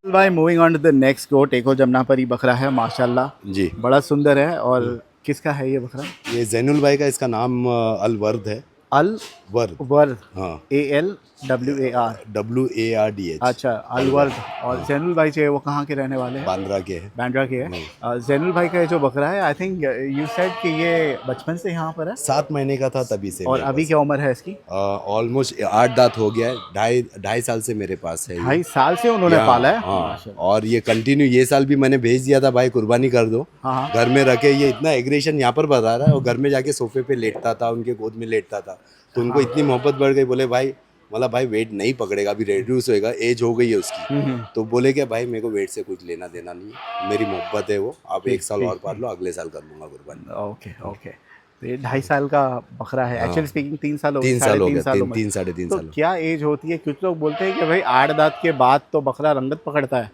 Speaker 2: भाई moving on to the next goat. एक और जमनापरी बकरा है माशाल्लाह,
Speaker 1: जी,
Speaker 2: बड़ा सुंदर है। और किसका है ये बकरा?
Speaker 1: ये जैनुल भाई का, इसका नाम अलवर्द है।
Speaker 2: अल
Speaker 1: वर्द,
Speaker 2: वर्द,
Speaker 1: हाँ,
Speaker 2: ALWAR।
Speaker 1: WARDH,
Speaker 2: अच्छा, अलवर्द। और जैनुल भाई जो है वो कहाँ के रहने वाले हैं?
Speaker 1: बांद्रा के है।
Speaker 2: बांद्रा के है। जैनुल भाई का ये जो बकरा है, आई थिंक यू सेड कि ये बचपन से यहाँ पर है।
Speaker 1: 7 महीने का था तभी से।
Speaker 2: और अभी क्या उम्र है इसकी?
Speaker 1: ऑलमोस्ट 8 दांत हो गया है। ढाई साल से मेरे पास है ये।
Speaker 2: 2.5 साल से उन्होंने पाला है।
Speaker 1: हाँ,
Speaker 2: माशाल्लाह।
Speaker 1: और ये कंटिन्यू, ये साल भी मैंने भेज दिया था भाई, कुर्बानी कर दो।
Speaker 2: हाँ हाँ।
Speaker 1: घर में रखे, ये इतना एग्रेशन यहाँ पर बता रहा है, और घर में जाके सोफे पे लेटता था, उनके गोद में लेटता था। तो उनको इतनी मोहब्बत बढ़ गई, बोले भाई मतलब भाई वेट नहीं पकड़ेगा, अभी रिड्यूस होएगा, एज हो गई है उसकी। तो बोले कि भाई मेरे को वेट से कुछ लेना देना नहीं है, मेरी मोहब्बत है वो, आप 1 साल और पाल लो, अगले साल कर लूँगा कुर्बानी।
Speaker 2: Okay okay. तो ये 2.5 साल का बकरा है। एक्चुअली स्पीकिंग 3 साल हो गए।
Speaker 1: 3 साल हो
Speaker 2: 3.5
Speaker 1: गया,
Speaker 2: साल
Speaker 1: 3 साढ़े 3
Speaker 2: तो
Speaker 1: साल।
Speaker 2: क्या एज होती है? कुछ लोग बोलते हैं कि भाई 8 दांत के बाद तो बकरा रंगत पकड़ता है।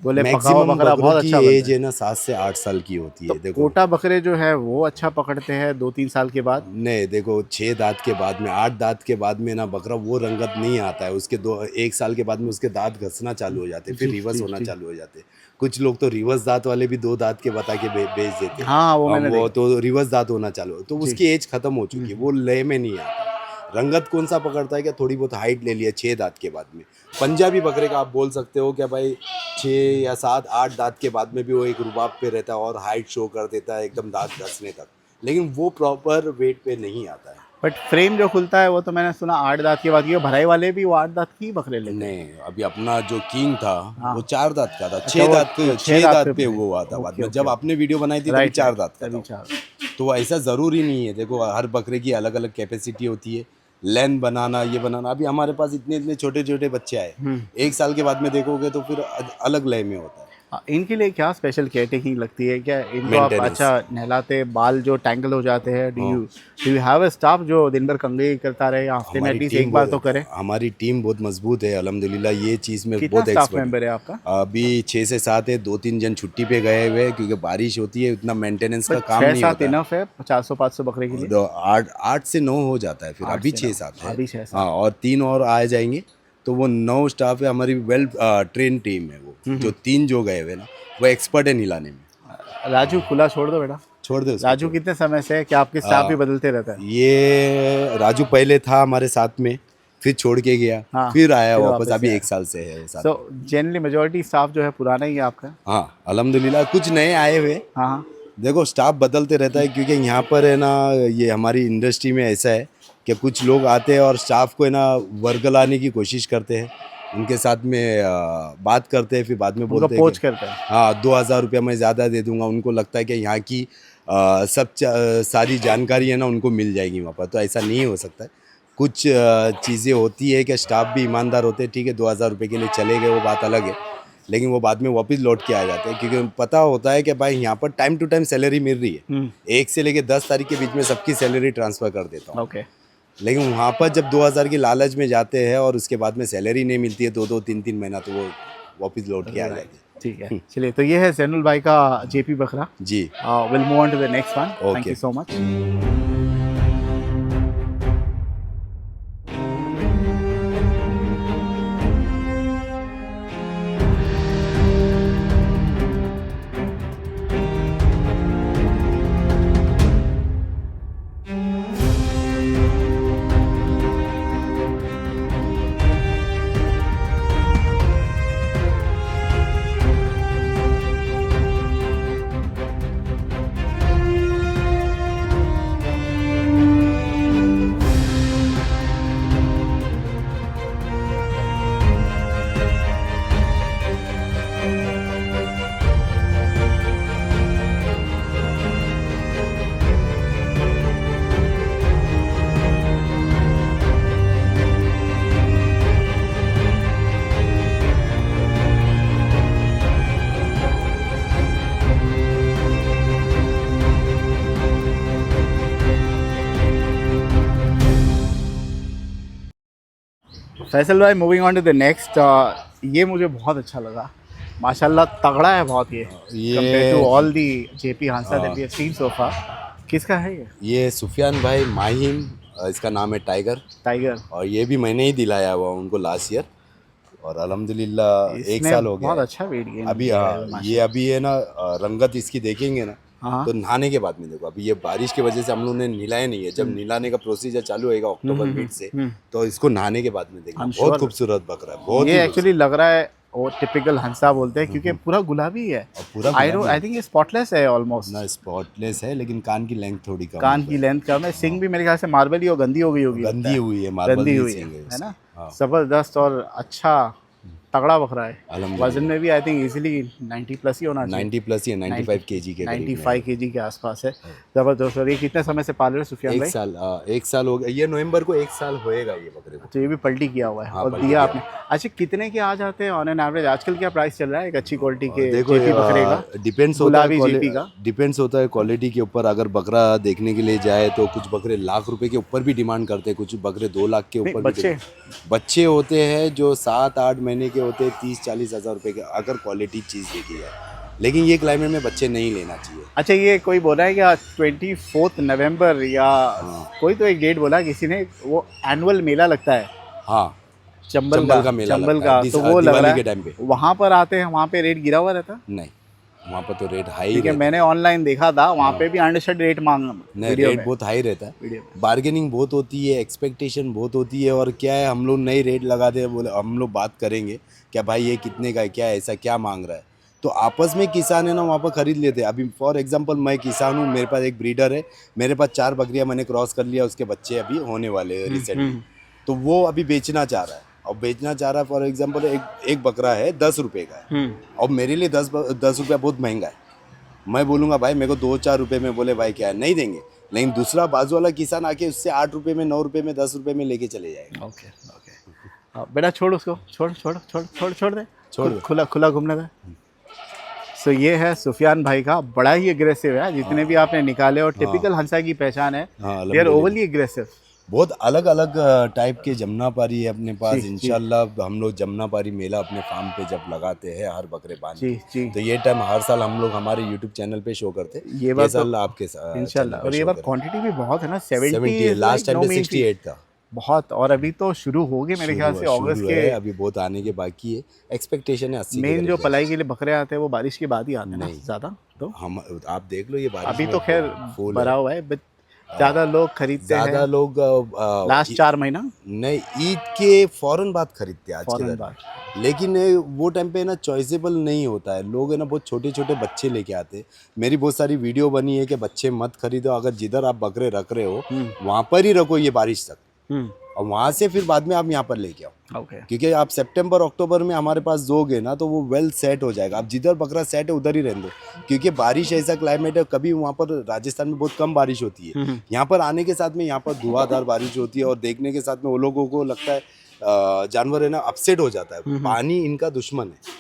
Speaker 2: बोले पकाओ
Speaker 1: मैक्सिमम
Speaker 2: बकरा
Speaker 1: बकरों
Speaker 2: बहुत
Speaker 1: की
Speaker 2: अच्छा बनता
Speaker 1: एज
Speaker 2: है।
Speaker 1: है ना 7 से 8 साल की होती है। देखो
Speaker 2: कोटा बकरे जो है वो अच्छा पकड़ते हैं 2-3 साल के बाद।
Speaker 1: नहीं, देखो 6 दांत के बाद में, 8 दांत के बाद में ना बकरा वो रंगत नहीं आता है उसके। 1 साल के बाद में उसके दांत घसना चालू हो जाते हैं, फिर रिवर्स होना चालू हो जाते हैं। कुछ लोग तो रिवर्स दांत वाले भी 2 दांत के बता के बेच देते हैं।
Speaker 2: हाँ, वो मैंने
Speaker 1: वो तो रिवर्स दांत होना चालू, तो उसकी एज खत्म हो चुकी है, वो लय में नहीं आता। रंगत कौन सा पकड़ता है? क्या थोड़ी बहुत हाइट ले लिया 6 दांत के बाद में। पंजाबी बकरे का आप बोल सकते हो क्या भाई, 6 या 7 8 दांत के बाद में भी वो एक रुबाब पे रहता है और हाइट शो कर देता है एकदम दांत घसने तक, लेकिन वो प्रॉपर वेट पे नहीं आता है।
Speaker 2: बट फ्रेम जो खुलता है वो तो मैंने सुना 8 दांत के बाद। ये भराई वाले भी वो 8 दांत की बकरे लेते हैं।
Speaker 1: नहीं, अभी अपना जो किंग था
Speaker 2: हाँ।
Speaker 1: वो 4 दांत का था।
Speaker 2: अच्छा,
Speaker 1: 6
Speaker 2: वो
Speaker 1: दांत पे,
Speaker 2: 6
Speaker 1: 6 दांत
Speaker 2: पे
Speaker 1: पे वो हुआ था बाद में।
Speaker 2: ओके,
Speaker 1: जब
Speaker 2: ओके।
Speaker 1: आपने वीडियो बनाई थी तभी
Speaker 2: राइट
Speaker 1: 4 दांत का
Speaker 2: तभी
Speaker 1: था।
Speaker 2: 4।
Speaker 1: तो ऐसा ज़रूरी नहीं है, देखो हर बकरे की अलग अलग कैपेसिटी होती है, लेन बनाना, ये बनाना। अभी हमारे पास इतने इतने छोटे छोटे बच्चे आए, 1 साल के बाद में देखोगे तो फिर अलग लय में होता है।
Speaker 2: इनके लिए क्या स्पेशल केयर टेकिंग लगती है क्या? इनको आप
Speaker 1: Maintenance.
Speaker 2: अच्छा नहलाते, बाल जो टैंगल हो जाते हैं, do you have a staff जो दिन भर कंघी करता रहे या हफ्ते में
Speaker 1: हमारी
Speaker 2: एटलीस्ट
Speaker 1: टीम
Speaker 2: एक बार तो करे?
Speaker 1: हमारी टीम बहुत मजबूत है अल्हम्दुलिल्लाह, ये चीज़ में
Speaker 2: कितना
Speaker 1: बहुत
Speaker 2: स्टाफ
Speaker 1: एक्सपर्ट
Speaker 2: मेंबर
Speaker 1: है।
Speaker 2: है आपका?
Speaker 1: अभी 6 से 7 है, 2-3 जन छुट्टी पे गए हुए हैं क्योंकि बारिश होती है, उतना मेंटेनेंस
Speaker 2: पर
Speaker 1: का काम
Speaker 2: छः
Speaker 1: नहीं
Speaker 2: सात
Speaker 1: होता है।
Speaker 2: इनफ है 400-500 बकरे के लिए?
Speaker 1: तो 8 से 9 हो जाता है, फिर
Speaker 2: 8
Speaker 1: अभी
Speaker 2: से 9,
Speaker 1: 6-7 है।
Speaker 2: अभी 6
Speaker 1: हाँ,
Speaker 2: 7।
Speaker 1: और 3 और आ जाएंगे तो वो 9 स्टाफ है। हमारी वेल ट्रेन टीम है वो, जो 3 जो गए हुए ना, वो एक्सपर्ट है नहलाने में।
Speaker 2: राजू खुला छोड़ दो बेटा।
Speaker 1: छोड़ दे उसको,
Speaker 2: राजू
Speaker 1: छोड़।
Speaker 2: कितने समय से है? क्या आपके स्टाफ भी बदलते रहता है?
Speaker 1: ये राजू पहले था हमारे साथ में, फिर छोड़ के गया,
Speaker 2: हाँ,
Speaker 1: फिर आया
Speaker 2: फिर
Speaker 1: वापस,
Speaker 2: वापस से
Speaker 1: अभी
Speaker 2: आया।
Speaker 1: 1 साल से है वो साथ
Speaker 2: सो
Speaker 1: में।
Speaker 2: जनरली मेजोरिटी स्टाफ जो है पुराना ही है आपका?
Speaker 1: हाँ अल्हम्दुलिल्लाह, कुछ नए आए हुए।
Speaker 2: हाँ हाँ।
Speaker 1: देखो स्टाफ बदलते रहता है क्योंकि यहाँ पर है ना, ये हमारी इंडस्ट्री में ऐसा है कि कुछ लोग आते हैं और स्टाफ को है ना वर्गलाने की कोशिश करते हैं, उनके साथ में बात करते हैं, फिर बाद में
Speaker 2: उनको
Speaker 1: बोलते हैं
Speaker 2: पोच
Speaker 1: कि
Speaker 2: करते हैं।
Speaker 1: हाँ 2,000 रुपया मैं ज़्यादा दे दूंगा। उनको लगता है कि यहाँ की सारी जानकारी है ना उनको मिल जाएगी वहाँ पर, तो ऐसा नहीं हो सकता है। कुछ चीज़ें होती है कि स्टाफ भी ईमानदार होते हैं, ठीक है 2,000 रुपये के लिए चले गए वो बात अलग है, लेकिन वो बाद में वापस लौट के आ जाते हैं क्योंकि पता होता है कि भाई यहाँ पर टाइम टू टाइम सैलरी मिल रही है। 1 से लेके 10 तारीख के बीच में सबकी सैलरी ट्रांसफ़र कर देता हूँ।
Speaker 2: ओके।
Speaker 1: लेकिन वहाँ पर जब 2,000 की लालच में जाते हैं और उसके बाद में सैलरी नहीं मिलती है 2-2 3-3 महीना, तो वो वापस लौट के आ जाते हैं।
Speaker 2: ठीक है, चलिए तो ये है जैनुल भाई का जेपी बकरा।
Speaker 1: जी
Speaker 2: will move on to the next one. Thank
Speaker 1: Okay.
Speaker 2: You so much. Faisal भाई moving on to the next. ये मुझे बहुत अच्छा लगा, माशाल्लाह तगड़ा है बहुत ये compare to all the JP Hansa that we have seen so far. किसका है ये?
Speaker 1: सुफियान भाई माहिम, इसका नाम है टाइगर,
Speaker 2: टाइगर।
Speaker 1: और ये भी मैंने ही दिलाया हुआ उनको लास्ट ईयर, और अल्हम्दुलिल्लाह 1
Speaker 2: इसने
Speaker 1: साल हो गया
Speaker 2: बहुत
Speaker 1: है।
Speaker 2: अच्छा वेट गेन
Speaker 1: अभी
Speaker 2: किया है,
Speaker 1: हाँ, ये
Speaker 2: माशाल्लाह।
Speaker 1: अभी है ना रंगत इसकी देखेंगे ना,
Speaker 2: हाँ।
Speaker 1: तो नहाने के बाद में देखो, अभी ये बारिश की वजह से हम लोग ने नहलाया नहीं है, जब नहलाने का प्रोसीजर चालू होएगा अक्टूबर मिड से, तो इसको नहाने के बाद में देखना।
Speaker 2: I'm
Speaker 1: बहुत
Speaker 2: sure।
Speaker 1: खूबसूरत बकरा है, बहुत
Speaker 2: ये
Speaker 1: ही
Speaker 2: एक्चुअली लग रहा है वो टिपिकल हंसा बोलते हैं क्योंकि पूरा गुलाबी है।
Speaker 1: पूरा
Speaker 2: आई
Speaker 1: गुलाबी
Speaker 2: आई थिंक ये स्पॉटलेस है ऑलमोस्ट।
Speaker 1: ना, स्पॉटलेस है लेकिन कान की लेंथ थोड़ी कम
Speaker 2: कान की लेंथ कम है, सिंग भी मेरे ख्याल से मार्बल ही हो, गंदी हो गई होगी, लगता
Speaker 1: गंदी
Speaker 2: है।
Speaker 1: हुई है, मार्बल
Speaker 2: गंदी
Speaker 1: की
Speaker 2: हुई
Speaker 1: सींग
Speaker 2: है
Speaker 1: उसकी।
Speaker 2: ना।
Speaker 1: हाँ।
Speaker 2: जबरदस्त और अच्छा तगड़ा बकरा है।
Speaker 1: अल्हम्दुलिल्लाह।
Speaker 2: वजन में भी आई थिंक इजीली 90 प्लस ही होना चाहिए।
Speaker 1: 90 प्लस या 95 केजी के करीब में
Speaker 2: 95 केजी के आसपास है। जबरदस्त। और ये कितने समय से पाल रहे हो सुफियान भाई?
Speaker 1: 1 साल हो गया, ये नवंबर को 1 साल होएगा ये बकरे को।
Speaker 2: तो ये भी पलटी किया हुआ है
Speaker 1: हाँ,
Speaker 2: और
Speaker 1: पलटी
Speaker 2: दिया
Speaker 1: किया
Speaker 2: आपने। अच्छा कितने के आ जाते हैं ऑन एन एवरेज? आजकल क्या प्राइस चल रहा है एक अच्छी क्वालिटी के
Speaker 1: देखो
Speaker 2: जेपी बकरे का?
Speaker 1: डिपेंड्स होता है,
Speaker 2: गुलाबी जेपी का।
Speaker 1: डिपेंड्स होता है क्वालिटी के ऊपर। अगर बकरा देखने के लिए जाए तो कुछ बकरे लाख रुपए के ऊपर भी डिमांड करते हैं, कुछ बकरे 2 लाख के
Speaker 2: नहीं,
Speaker 1: ऊपर भी
Speaker 2: बच्चे?
Speaker 1: बच्चे होते हैं जो 7-8 महीने के होते हैं, 30-40 हज़ार रुपए के, अगर क्वालिटी चीज़ देखी जाए। लेकिन ये क्लाइमेट में बच्चे नहीं लेना चाहिए।
Speaker 2: अच्छा ये कोई बोला है क्या 24 नवंबर या कोई तो एक डेट बोला किसी ने, वो एनुअल मेला लगता है
Speaker 1: हाँ,
Speaker 2: चंबल
Speaker 1: का मेला
Speaker 2: चंबल
Speaker 1: लगता है
Speaker 2: का, तो वो लग
Speaker 1: दिवाली
Speaker 2: रहा
Speaker 1: के
Speaker 2: है
Speaker 1: टाइम पे।
Speaker 2: वहाँ पर आते हैं, वहाँ पे रेट गिरा हुआ रहता?
Speaker 1: नहीं, वहाँ पर तो रेट हाई
Speaker 2: ठीक है,
Speaker 1: रहता है।
Speaker 2: मैंने ऑनलाइन देखा था वहाँ पे भी अंडरस्टैंड रेट मांग
Speaker 1: नहीं,
Speaker 2: वीडियो
Speaker 1: रेट
Speaker 2: में।
Speaker 1: बहुत हाई रहता है,
Speaker 2: वीडियो में
Speaker 1: बार्गेनिंग बहुत होती है, एक्सपेक्टेशन बहुत होती है। और क्या है, हम लोग नई रेट लगाते हैं, बोले हम लोग बात करेंगे क्या भाई ये कितने का है, क्या ऐसा क्या मांग रहा है, तो आपस में किसान है ना वहाँ पर खरीद लेते हैं। अभी फॉर एग्जांपल मैं किसान हूँ, मेरे पास एक ब्रीडर है, मेरे पास 4 बकरियाँ मैंने क्रॉस कर लिया, उसके बच्चे अभी होने वाले हैं रिसेंटली, तो वो अभी बेचना चाह रहा है। और बेचना चाह रहा है, फॉर एग्जांपल एक बकरा है 10 रुपये का है, और मेरे लिए 10 रुपया बहुत महंगा है। मैं बोलूँगा भाई मेरे को 2-4 रुपये में, बोले भाई क्या है, नहीं देंगे। लेकिन दूसरा बाजू वाला किसान आके उससे 8 रुपये में, 9 रुपये में, 10 रुपये में लेके चले जाएगा।
Speaker 2: Okay okay. बेटा छोड़ उसको, छोड़ छोड़ छोड़ छोड़ छोड़ दे,
Speaker 1: छोड़ दे।
Speaker 2: खुला खुला घूमने दे। सो ये है सुफियान भाई का, बड़ा ही एग्रेसिव है, जितने भी आपने निकाले, और टिपिकल हंसा की पहचान है,
Speaker 1: हाँ
Speaker 2: दे आर ओवरली एग्रेसिव।
Speaker 1: बहुत अलग अलग टाइप के जमुनापारी है अपने पास।
Speaker 2: जी,
Speaker 1: इंशाल्लाह हम लोग जमुनापारी मेला अपने फार्म पे जब लगाते हैं हर बकरे बांध
Speaker 2: जी
Speaker 1: के,
Speaker 2: जी,
Speaker 1: तो ये टाइम हर साल हम लोग हमारे यूट्यूब चैनल पे शो करते हैं।
Speaker 2: ये बात तो
Speaker 1: साल आपके चैनल
Speaker 2: इंशाल्लाह।
Speaker 1: पे
Speaker 2: और ये
Speaker 1: शो
Speaker 2: बार
Speaker 1: करें।
Speaker 2: क्वांटिटी भी बहुत है ना, 70
Speaker 1: 70
Speaker 2: is
Speaker 1: last
Speaker 2: like
Speaker 1: time
Speaker 2: no
Speaker 1: पे
Speaker 2: मीन फीट,
Speaker 1: 68 था।
Speaker 2: बहुत। और अभी तो शुरू हो गए मेरे ख्याल से अगस्त
Speaker 1: शुरू
Speaker 2: के।
Speaker 1: है, अभी बहुत आने के बाकी है। एक्सपेक्टेशन है 80 के
Speaker 2: मेन
Speaker 1: करीब
Speaker 2: जो
Speaker 1: जाए।
Speaker 2: पलाई के लिए बकरे आते हैं वो बारिश के बाद ही आते हैं ना
Speaker 1: नहीं,
Speaker 2: ज़्यादा, तो
Speaker 1: हम आप देख लो ये बारिश
Speaker 2: अभी
Speaker 1: में
Speaker 2: तो खैर
Speaker 1: फूल
Speaker 2: भरा
Speaker 1: है।
Speaker 2: हुआ है, बट ज़्यादा लोग खरीदते हैं
Speaker 1: ज़्यादा लोग
Speaker 2: लास्ट 4 महीना
Speaker 1: नहीं, ईद के फौरन बाद खरीदते हैं आज के
Speaker 2: फौरन
Speaker 1: दिन।
Speaker 2: बाद।
Speaker 1: लेकिन वो टाइम पे ना चॉइसेबल नहीं होता है, लोग है ना बहुत छोटे छोटे बच्चे लेके आते हैं। मेरी बहुत सारी वीडियो बनी है कि बच्चे मत खरीदो, अगर जिधर आप बकरे रख रहे हो वहाँ पर ही रखो ये बारिश तक, और वहाँ से फिर बाद में आप यहाँ पर लेके आओ।
Speaker 2: ओके,
Speaker 1: क्योंकि आप सितंबर अक्टूबर में हमारे पास दोगे ना तो वो वेल सेट हो जाएगा। आप जिधर बकरा सेट है उधर ही रहने दो, क्योंकि बारिश ऐसा क्लाइमेट है, कभी वहाँ पर राजस्थान में बहुत कम बारिश होती है, यहाँ पर आने के साथ में यहाँ पर धुआंधार बारिश होती है, और देखने के साथ में वो लोगों को लगता है जानवर है ना अपसेट हो जाता है। पानी इनका दुश्मन है,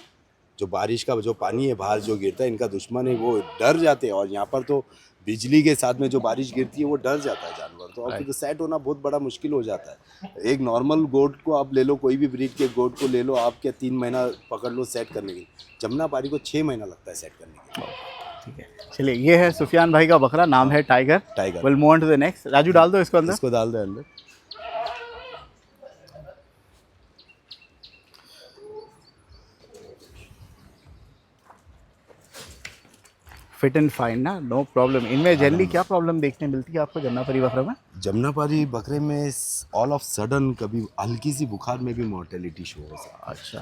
Speaker 1: जो बारिश का जो पानी है बाहर जो गिरता है इनका दुश्मन है, वो डर जाते हैं। और यहाँ पर तो बिजली के साथ में जो बारिश गिरती है वो डर जाता है जानवर, तो अब फिर सेट होना बहुत बड़ा मुश्किल हो जाता है। एक नॉर्मल गोट को आप ले लो, कोई भी ब्रीड के गोट को ले लो, आप क्या 3 महीना पकड़ लो सेट करने के लिए, जमुनापारी को 6 महीना लगता है सेट करने के लिए।
Speaker 2: ठीक है। चलिए, ये है सुफियान भाई का बकरा, नाम है tiger.
Speaker 1: Tiger.
Speaker 2: Will move on to the next. Raju डाल दो इसको अंदर।
Speaker 1: इसको डाल दे अंदर।
Speaker 2: फिट एंड फाइन ना, नो प्रॉब्लम। इनमें जनरली क्या प्रॉब्लम देखने मिलती है आपको जमुनापारी बकरा में?
Speaker 1: जमुनापारी बकरे में ऑल ऑफ सडन कभी हल्की सी बुखार में भी मोर्टेलिटी शो हो सकती है।
Speaker 2: अच्छा,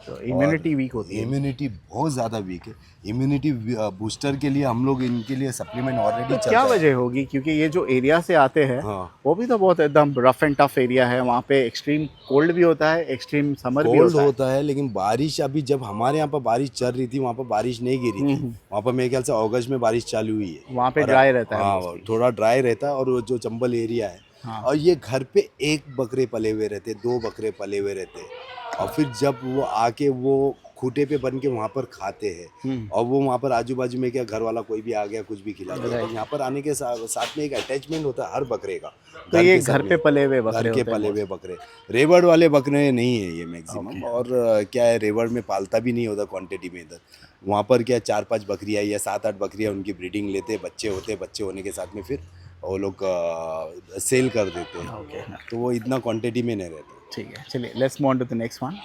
Speaker 2: तो इम्यूनिटी वीक होती है।
Speaker 1: इम्यूनिटी बहुत ज़्यादा वीक है। इम्यूनिटी बूस्टर के लिए हम लोग इनके लिए सप्लीमेंट ऑलरेडी
Speaker 2: तो क्या वजह होगी? क्योंकि ये जो एरिया से आते हैं वो भी तो बहुत एकदम रफ एंड टफ एरिया है, वहाँ पे एक्सट्रीम कोल्ड भी होता है, एक्सट्रीम समर भी
Speaker 1: कोल्ड
Speaker 2: होता है।
Speaker 1: लेकिन बारिश अभी जब हमारे यहाँ पर बारिश चल रही थी वहाँ पर बारिश नहीं गिरी थी। वहाँ पर मेरे ख्याल से अगस्त में बारिश चालू हुई है।
Speaker 2: वहाँ पे ड्राई रहता है।
Speaker 1: हाँ, थोड़ा ड्राई रहता है, और वो जो चंबल एरिया है। और ये घर पे एक बकरे पले हुए रहते, 2 बकरे पले हुए रहते, और फिर जब वो आके वो खूटे पे बन के वहाँ पर खाते हैं, और वो वहाँ पर आजू बाजू में क्या घर वाला कोई भी आ गया कुछ भी खिला दिया, तो यहाँ पर आने के साथ में एक अटैचमेंट होता है हर बकरे का।
Speaker 2: तो ये घर पे पले हुए बकरे
Speaker 1: घर के पले हुए बकरे, रेवड़ वाले बकरे नहीं है ये मैक्सिमम। और क्या है, रेवड़ में पालता भी नहीं होता क्वांटिटी में इधर। वहाँ पर क्या 4-5 बकरियाँ या 7-8 बकरियाँ उनकी ब्रीडिंग लेते, बच्चे होते, बच्चे होने के साथ में फिर वो लोग सेल कर देते हैं, तो वो इतना क्वांटिटी में नहीं रहते।
Speaker 2: ठीक है, चलिए let's move on to the next one.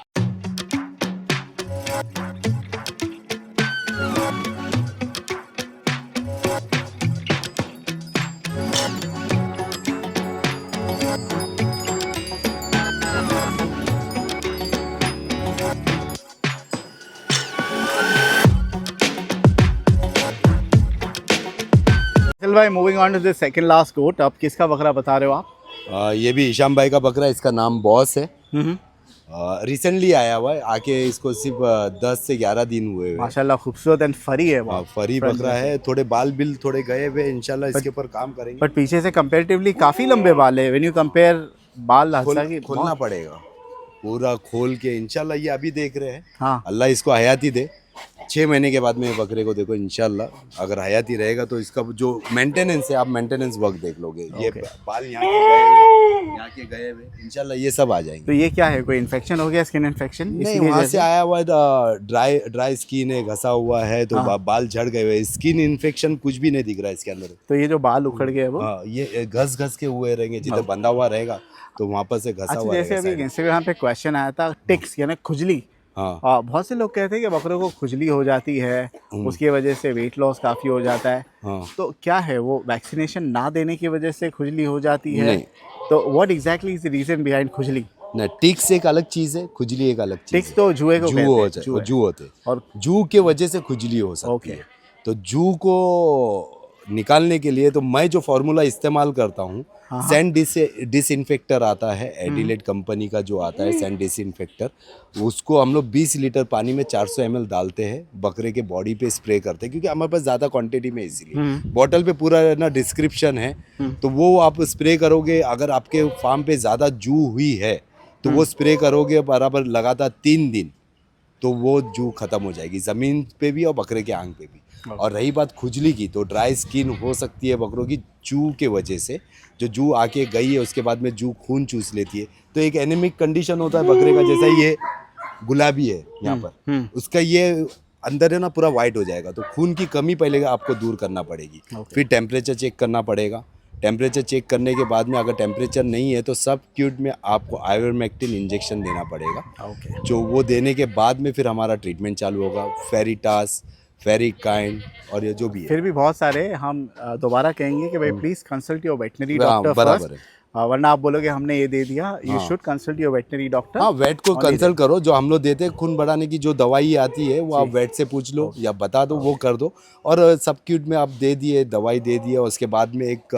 Speaker 2: चल भाई, moving on to the second last goat. अब किसका बकरा बता रहे हो आप?
Speaker 1: ये भी हिशाम भाई का बकरा, इसका नाम बॉस है। रिसेंटली आया हुआ है, आके इसको सिर्फ 10 से 11 दिन हुए हैं।
Speaker 2: माशाल्लाह खूबसूरत एंड फरी है वो।
Speaker 1: फरी बकरा है, थोड़े बाल बिल थोड़े गए हुए, इंशाल्लाह इसके ऊपर काम करेंगे।
Speaker 2: बट पीछे से कंपैरेटिवली काफी लंबे बाल है। व्हेन यू कंपेयर बाल हंसा की,
Speaker 1: खोलना पड़ेगा पूरा खोल के, इंशाल्लाह। ये अभी देख रहे हैं,
Speaker 2: हाँ,
Speaker 1: अल्लाह इसको हयाती दे। 6 महीने के बाद में ये बकरे को देखो, इंशाल्लाह अगर हयाती रहेगा तो इसका जो मेंटेनेंस है, आप मेंटेनेंस वर्क देख लोगे। ये बाल यहाँ के गए हुए, इंशाल्लाह ये सब आ जाएंगे।
Speaker 2: तो ये क्या है, कोई इन्फेक्शन हो गया, स्किन इन्फेक्शन?
Speaker 1: नहीं, वहाँ से आया हुआ है, ड्राई स्किन है, घसा हुआ है, तो बाल झड़ गए हुए। स्किन इन्फेक्शन कुछ भी नहीं दिख रहा है इसके अंदर।
Speaker 2: तो ये जो बाल उखड़ गए वो,
Speaker 1: हाँ, ये घस के हुए रहेंगे, जिधर बंधा हुआ रहेगा तो वहाँ पर से घसा हुआ
Speaker 2: जैसे अभी इंस्टाग्राम पे क्वेश्चन आया था, टिक्स यानी खुजली।
Speaker 1: हाँ,
Speaker 2: बहुत से लोग कहते हैं कि बकरों को खुजली हो जाती है, उसकी वजह से वेट लॉस काफी हो जाता है। तो क्या है, वो वैक्सीनेशन ना देने की वजह से खुजली हो जाती है?
Speaker 1: नहीं।
Speaker 2: तो what exactly is the reason behind खुजली?
Speaker 1: ना, टिक्स एक अलग चीज है, खुजली एक अलग चीज
Speaker 2: टिक्स तो जुए को कहते हैं।
Speaker 1: जू होते,
Speaker 2: और
Speaker 1: जू के वजह से खुजली हो सकती है। तो जू को निकालने के लिए तो मैं जो फार्मूला इस्तेमाल करता हूँ, सैंड डिसइंफेक्टर आता है, एडिलेट कंपनी का जो आता है सैंड डिसइंफेक्टर, उसको हम लोग 20 लीटर पानी में 400 ml डालते हैं, बकरे के बॉडी पे स्प्रे करते हैं, क्योंकि हमारे पास ज़्यादा क्वांटिटी में, इसीलिए बॉटल पे पूरा ना डिस्क्रिप्शन है, तो वो आप स्प्रे करोगे। अगर आपके फार्म पे ज़्यादा जू हुई है तो वो स्प्रे करोगे बराबर लगातार 3 दिन, तो वो जू खत्म हो जाएगी, ज़मीन पे भी और बकरे के आंग पे भी। और रही बात खुजली की, तो ड्राई स्किन हो सकती है बकरों की जू के वजह से। जो जू आके गई है उसके बाद में जू खून चूस लेती है, तो एक एनीमिक कंडीशन होता है बकरे का, जैसा ये गुलाबी है यहाँ पर, उसका ये अंदर है ना पूरा वाइट हो जाएगा। तो खून की कमी पहले आपको दूर करना पड़ेगी। फिर टेम्परेचर चेक करना पड़ेगा। टेम्परेचर चेक करने के बाद में अगर टेम्परेचर नहीं है तो सब क्यूट में आपको आइवरमेक्टिन इंजेक्शन देना पड़ेगा। जो वो देने के बाद में फिर हमारा ट्रीटमेंट चालू होगा, फेरिटास, फेरिकाइन और ये जो भी है।
Speaker 2: फिर भी बहुत सारे हम दोबारा कहेंगे कि भाई प्लीज़ कंसल्ट योर वेटनरी
Speaker 1: हाँ,
Speaker 2: डॉक्टर
Speaker 1: बराबर
Speaker 2: फर्स्ट,
Speaker 1: है।
Speaker 2: वरना आप बोलोगे हमने ये दे दिया। You should consult your veterinary doctor.
Speaker 1: हाँ, वेट को कंसल्ट करो। जो हम लोग देते हैं खून बढ़ाने की जो दवाई आती है वो आप वेट से पूछ लो या बता दो, वो कर दो। और सब क्यूट में आप दे दिए, दवाई दे दिए, और उसके बाद में एक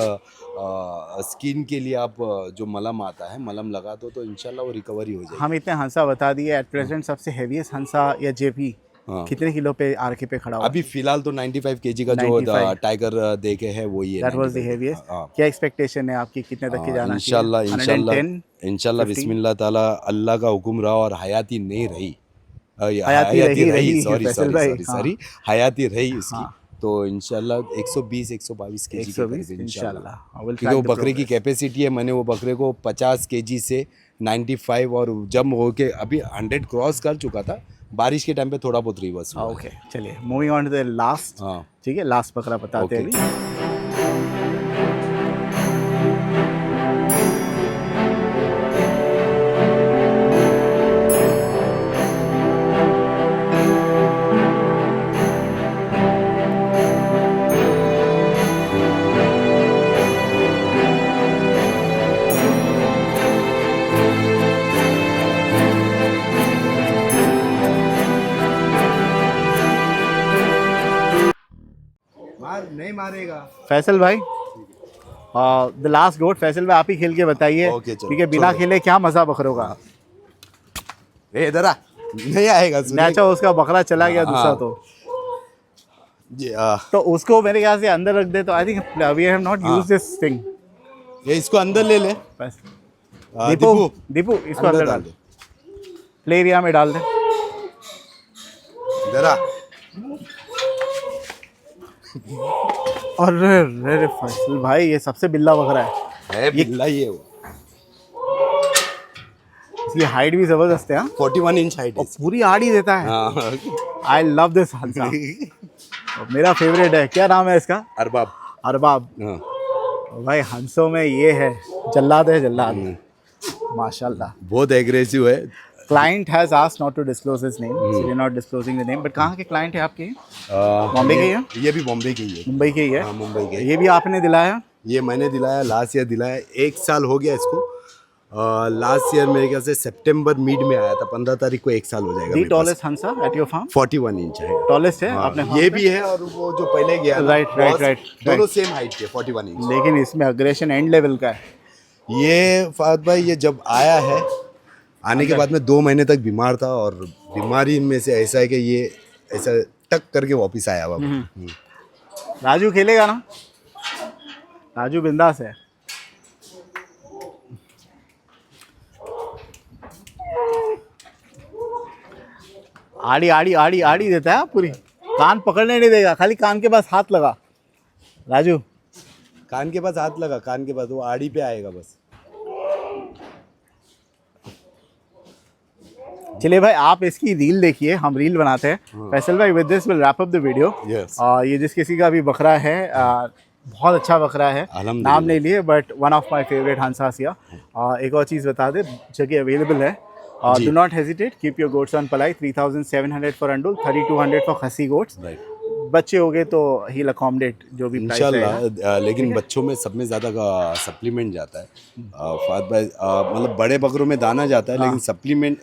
Speaker 1: स्किन के लिए आप जो मलम आता है मलम लगा दो, तो इंशाल्लाह वो रिकवरी हो जाएगी।
Speaker 2: हम इतने हंसा बता दिए। एट प्रेजेंट सबसे हेवीएस्ट हंसा या जेपी
Speaker 1: हाँ।
Speaker 2: कितने किलो पे आरके पे खड़ा हुआ?
Speaker 1: अभी फिलहाल तो 95 केजी का जो
Speaker 2: 95
Speaker 1: टाइगर देखे है वो ही है।
Speaker 2: That was the
Speaker 1: 95
Speaker 2: heaviest.
Speaker 1: हाँ।
Speaker 2: क्या एक्सपेक्टेशन है आपकी, कितने तक के जाना
Speaker 1: इंशाल्लाह
Speaker 2: चाहिए?
Speaker 1: इंशाल्लाह
Speaker 2: 110
Speaker 1: इंशाल्लाह
Speaker 2: 15?
Speaker 1: बिस्मिल्लाह ताला, अल्लाह का हुक्म रहा और हयाती नहीं रही,
Speaker 2: हयाती रही
Speaker 1: सॉरी
Speaker 2: फैसल
Speaker 1: सॉरी
Speaker 2: भाई,
Speaker 1: सॉरी
Speaker 2: हाँ।
Speaker 1: सॉरी, हयाती रही उसकी,
Speaker 2: हाँ।
Speaker 1: तो इंशाल्लाह 120 122 केजी के
Speaker 2: 120
Speaker 1: करीब
Speaker 2: इंशाल्लाह।
Speaker 1: इंशाल्लाह।
Speaker 2: I will
Speaker 1: क्योंकि
Speaker 2: track
Speaker 1: वो
Speaker 2: the
Speaker 1: बकरे की
Speaker 2: progress.
Speaker 1: कैपेसिटी है, मैंने वो बकरे को 50 केजी से 95 और जब हो के अभी 100 क्रॉस कर चुका था, बारिश के टाइम पे थोड़ा बहुत रिवर्स हुआ।
Speaker 2: ओके, चलिए moving on to the last.
Speaker 1: हाँ।
Speaker 2: ठीक है, लास्ट बकरा बताते हैं
Speaker 1: ओके।
Speaker 2: अभी।
Speaker 1: नहीं मारेगा।
Speaker 2: फैसल भाई, द लास्ट गोट, फैसल भाई आप ही खेल के बताइए,
Speaker 1: ओके, चलो,
Speaker 2: ठीक है, बिना
Speaker 1: छोड़ो।
Speaker 2: खेले क्या मजा बकरों का?
Speaker 1: ए इधर आ, नहीं आएगा सुनिए।
Speaker 2: अच्छा, उसका बकरा चला गया दूसरा,
Speaker 1: हाँ।
Speaker 2: तो
Speaker 1: ये
Speaker 2: तो उसको मेरे ख्याल से अंदर रख दे। तो I think we have not use this thing.
Speaker 1: ये इसको अंदर ले ले।
Speaker 2: दीपू, दीपू इसको अंदर डाल,
Speaker 1: दे।
Speaker 2: प्ले एरिया में डाल दे।
Speaker 1: इधर आ।
Speaker 2: अरे रे फैसल भाई, ये सबसे बिल्ला बकरा है।
Speaker 1: बिल्ला ही है वो।
Speaker 2: इसकी हाइट भी जबरदस्त है। हाँ?
Speaker 1: 41 इंच हाइट है
Speaker 2: और पूरी आड़ ही देता है।
Speaker 1: हाँ।
Speaker 2: आई लव दिस हंसा। मेरा फेवरेट है। क्या नाम है इसका?
Speaker 1: अरबाब।
Speaker 2: अरबाब।
Speaker 1: हाँ।
Speaker 2: भाई हंसों में ये है, जल्लाद है, जल्लाद। माशाल्लाह।
Speaker 1: बहुत एग्रेसिव है।
Speaker 2: Client has asked not to disclose his name, so we are not disclosing the name. But कहाँ के क्लाइंट है आपके? बॉम्बे के ही है?
Speaker 1: ये भी बॉम्बे के ही है।
Speaker 2: मुंबई के ही है?
Speaker 1: हाँ, मुंबई के।
Speaker 2: ये भी आपने दिलाया?
Speaker 1: ये मैंने दिलाया, लास्ट ईयर दिलाया। 1 साल हो गया इसको। लास्ट ईयर मेरे ख्याल से सितंबर मिड में आया था, 15 तारीख को 1 साल हो जाएगा।
Speaker 2: The tallest Hansa at your farm?
Speaker 1: 41 inch है।
Speaker 2: टॉलेस्ट है
Speaker 1: हाँ,
Speaker 2: आपने
Speaker 1: ये
Speaker 2: farm
Speaker 1: भी है और वो जो पहले गया ना,
Speaker 2: Right, right,
Speaker 1: बॉस,
Speaker 2: right,
Speaker 1: दोनों
Speaker 2: right.
Speaker 1: सेम हाइट के 41 इंच।
Speaker 2: लेकिन इसमें अग्रेशन एंड लेवल का है।
Speaker 1: ये फाद भाई, ये जब आया है, आने के बाद में 2 महीने तक बीमार था, और बीमारी में से ऐसा है कि ये ऐसा टक करके वापस आया हुआ।
Speaker 2: राजू खेलेगा ना? राजू बिंदास है। आड़ी आड़ी आड़ी आड़ी देता है पूरी। कान पकड़ने नहीं देगा, खाली कान के पास हाथ लगा। राजू,
Speaker 1: कान के पास हाथ लगा, कान के पास, वो आड़ी पे आएगा बस।
Speaker 2: चलिए भाई, आप इसकी रील देखिए, हम रील बनाते हैं। फैसल भाई, with this will wrap up the video.
Speaker 1: Yes.
Speaker 2: ये जिस किसी का भी बकरा है, बहुत अच्छा बकरा है,
Speaker 1: अल्हम्दुलिल्लाह।
Speaker 2: नाम नहीं लिए, but one of my favourite हंसासिया। एक और चीज़ बता दे, जगह अवेलेबल है। Do not hesitate, keep your goats on पलाई। 3700 फॉर अंडुल, 3200 फॉर खसी गोट्स। बच्चे हो गए तो ही अकोमोडेट जो भी प्राइस है।
Speaker 1: इंशाल्लाह। लेकिन बच्चों में सब में ज़्यादा का सप्लीमेंट जाता है। फाद भाई, मतलब बड़े बकरों में दाना जाता है, लेकिन सप्लीमेंट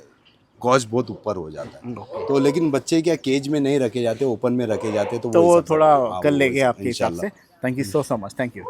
Speaker 1: कॉस्ट बहुत ऊपर हो जाता है। तो लेकिन बच्चे क्या केज में नहीं रखे जाते, ओपन में रखे जाते, तो
Speaker 2: वो
Speaker 1: हिसाब से-
Speaker 2: थोड़ा
Speaker 1: हाँ,
Speaker 2: कर
Speaker 1: वो
Speaker 2: लेंगे
Speaker 1: हिसाब-
Speaker 2: आपके हिसाब से। Thank you so much, thank you.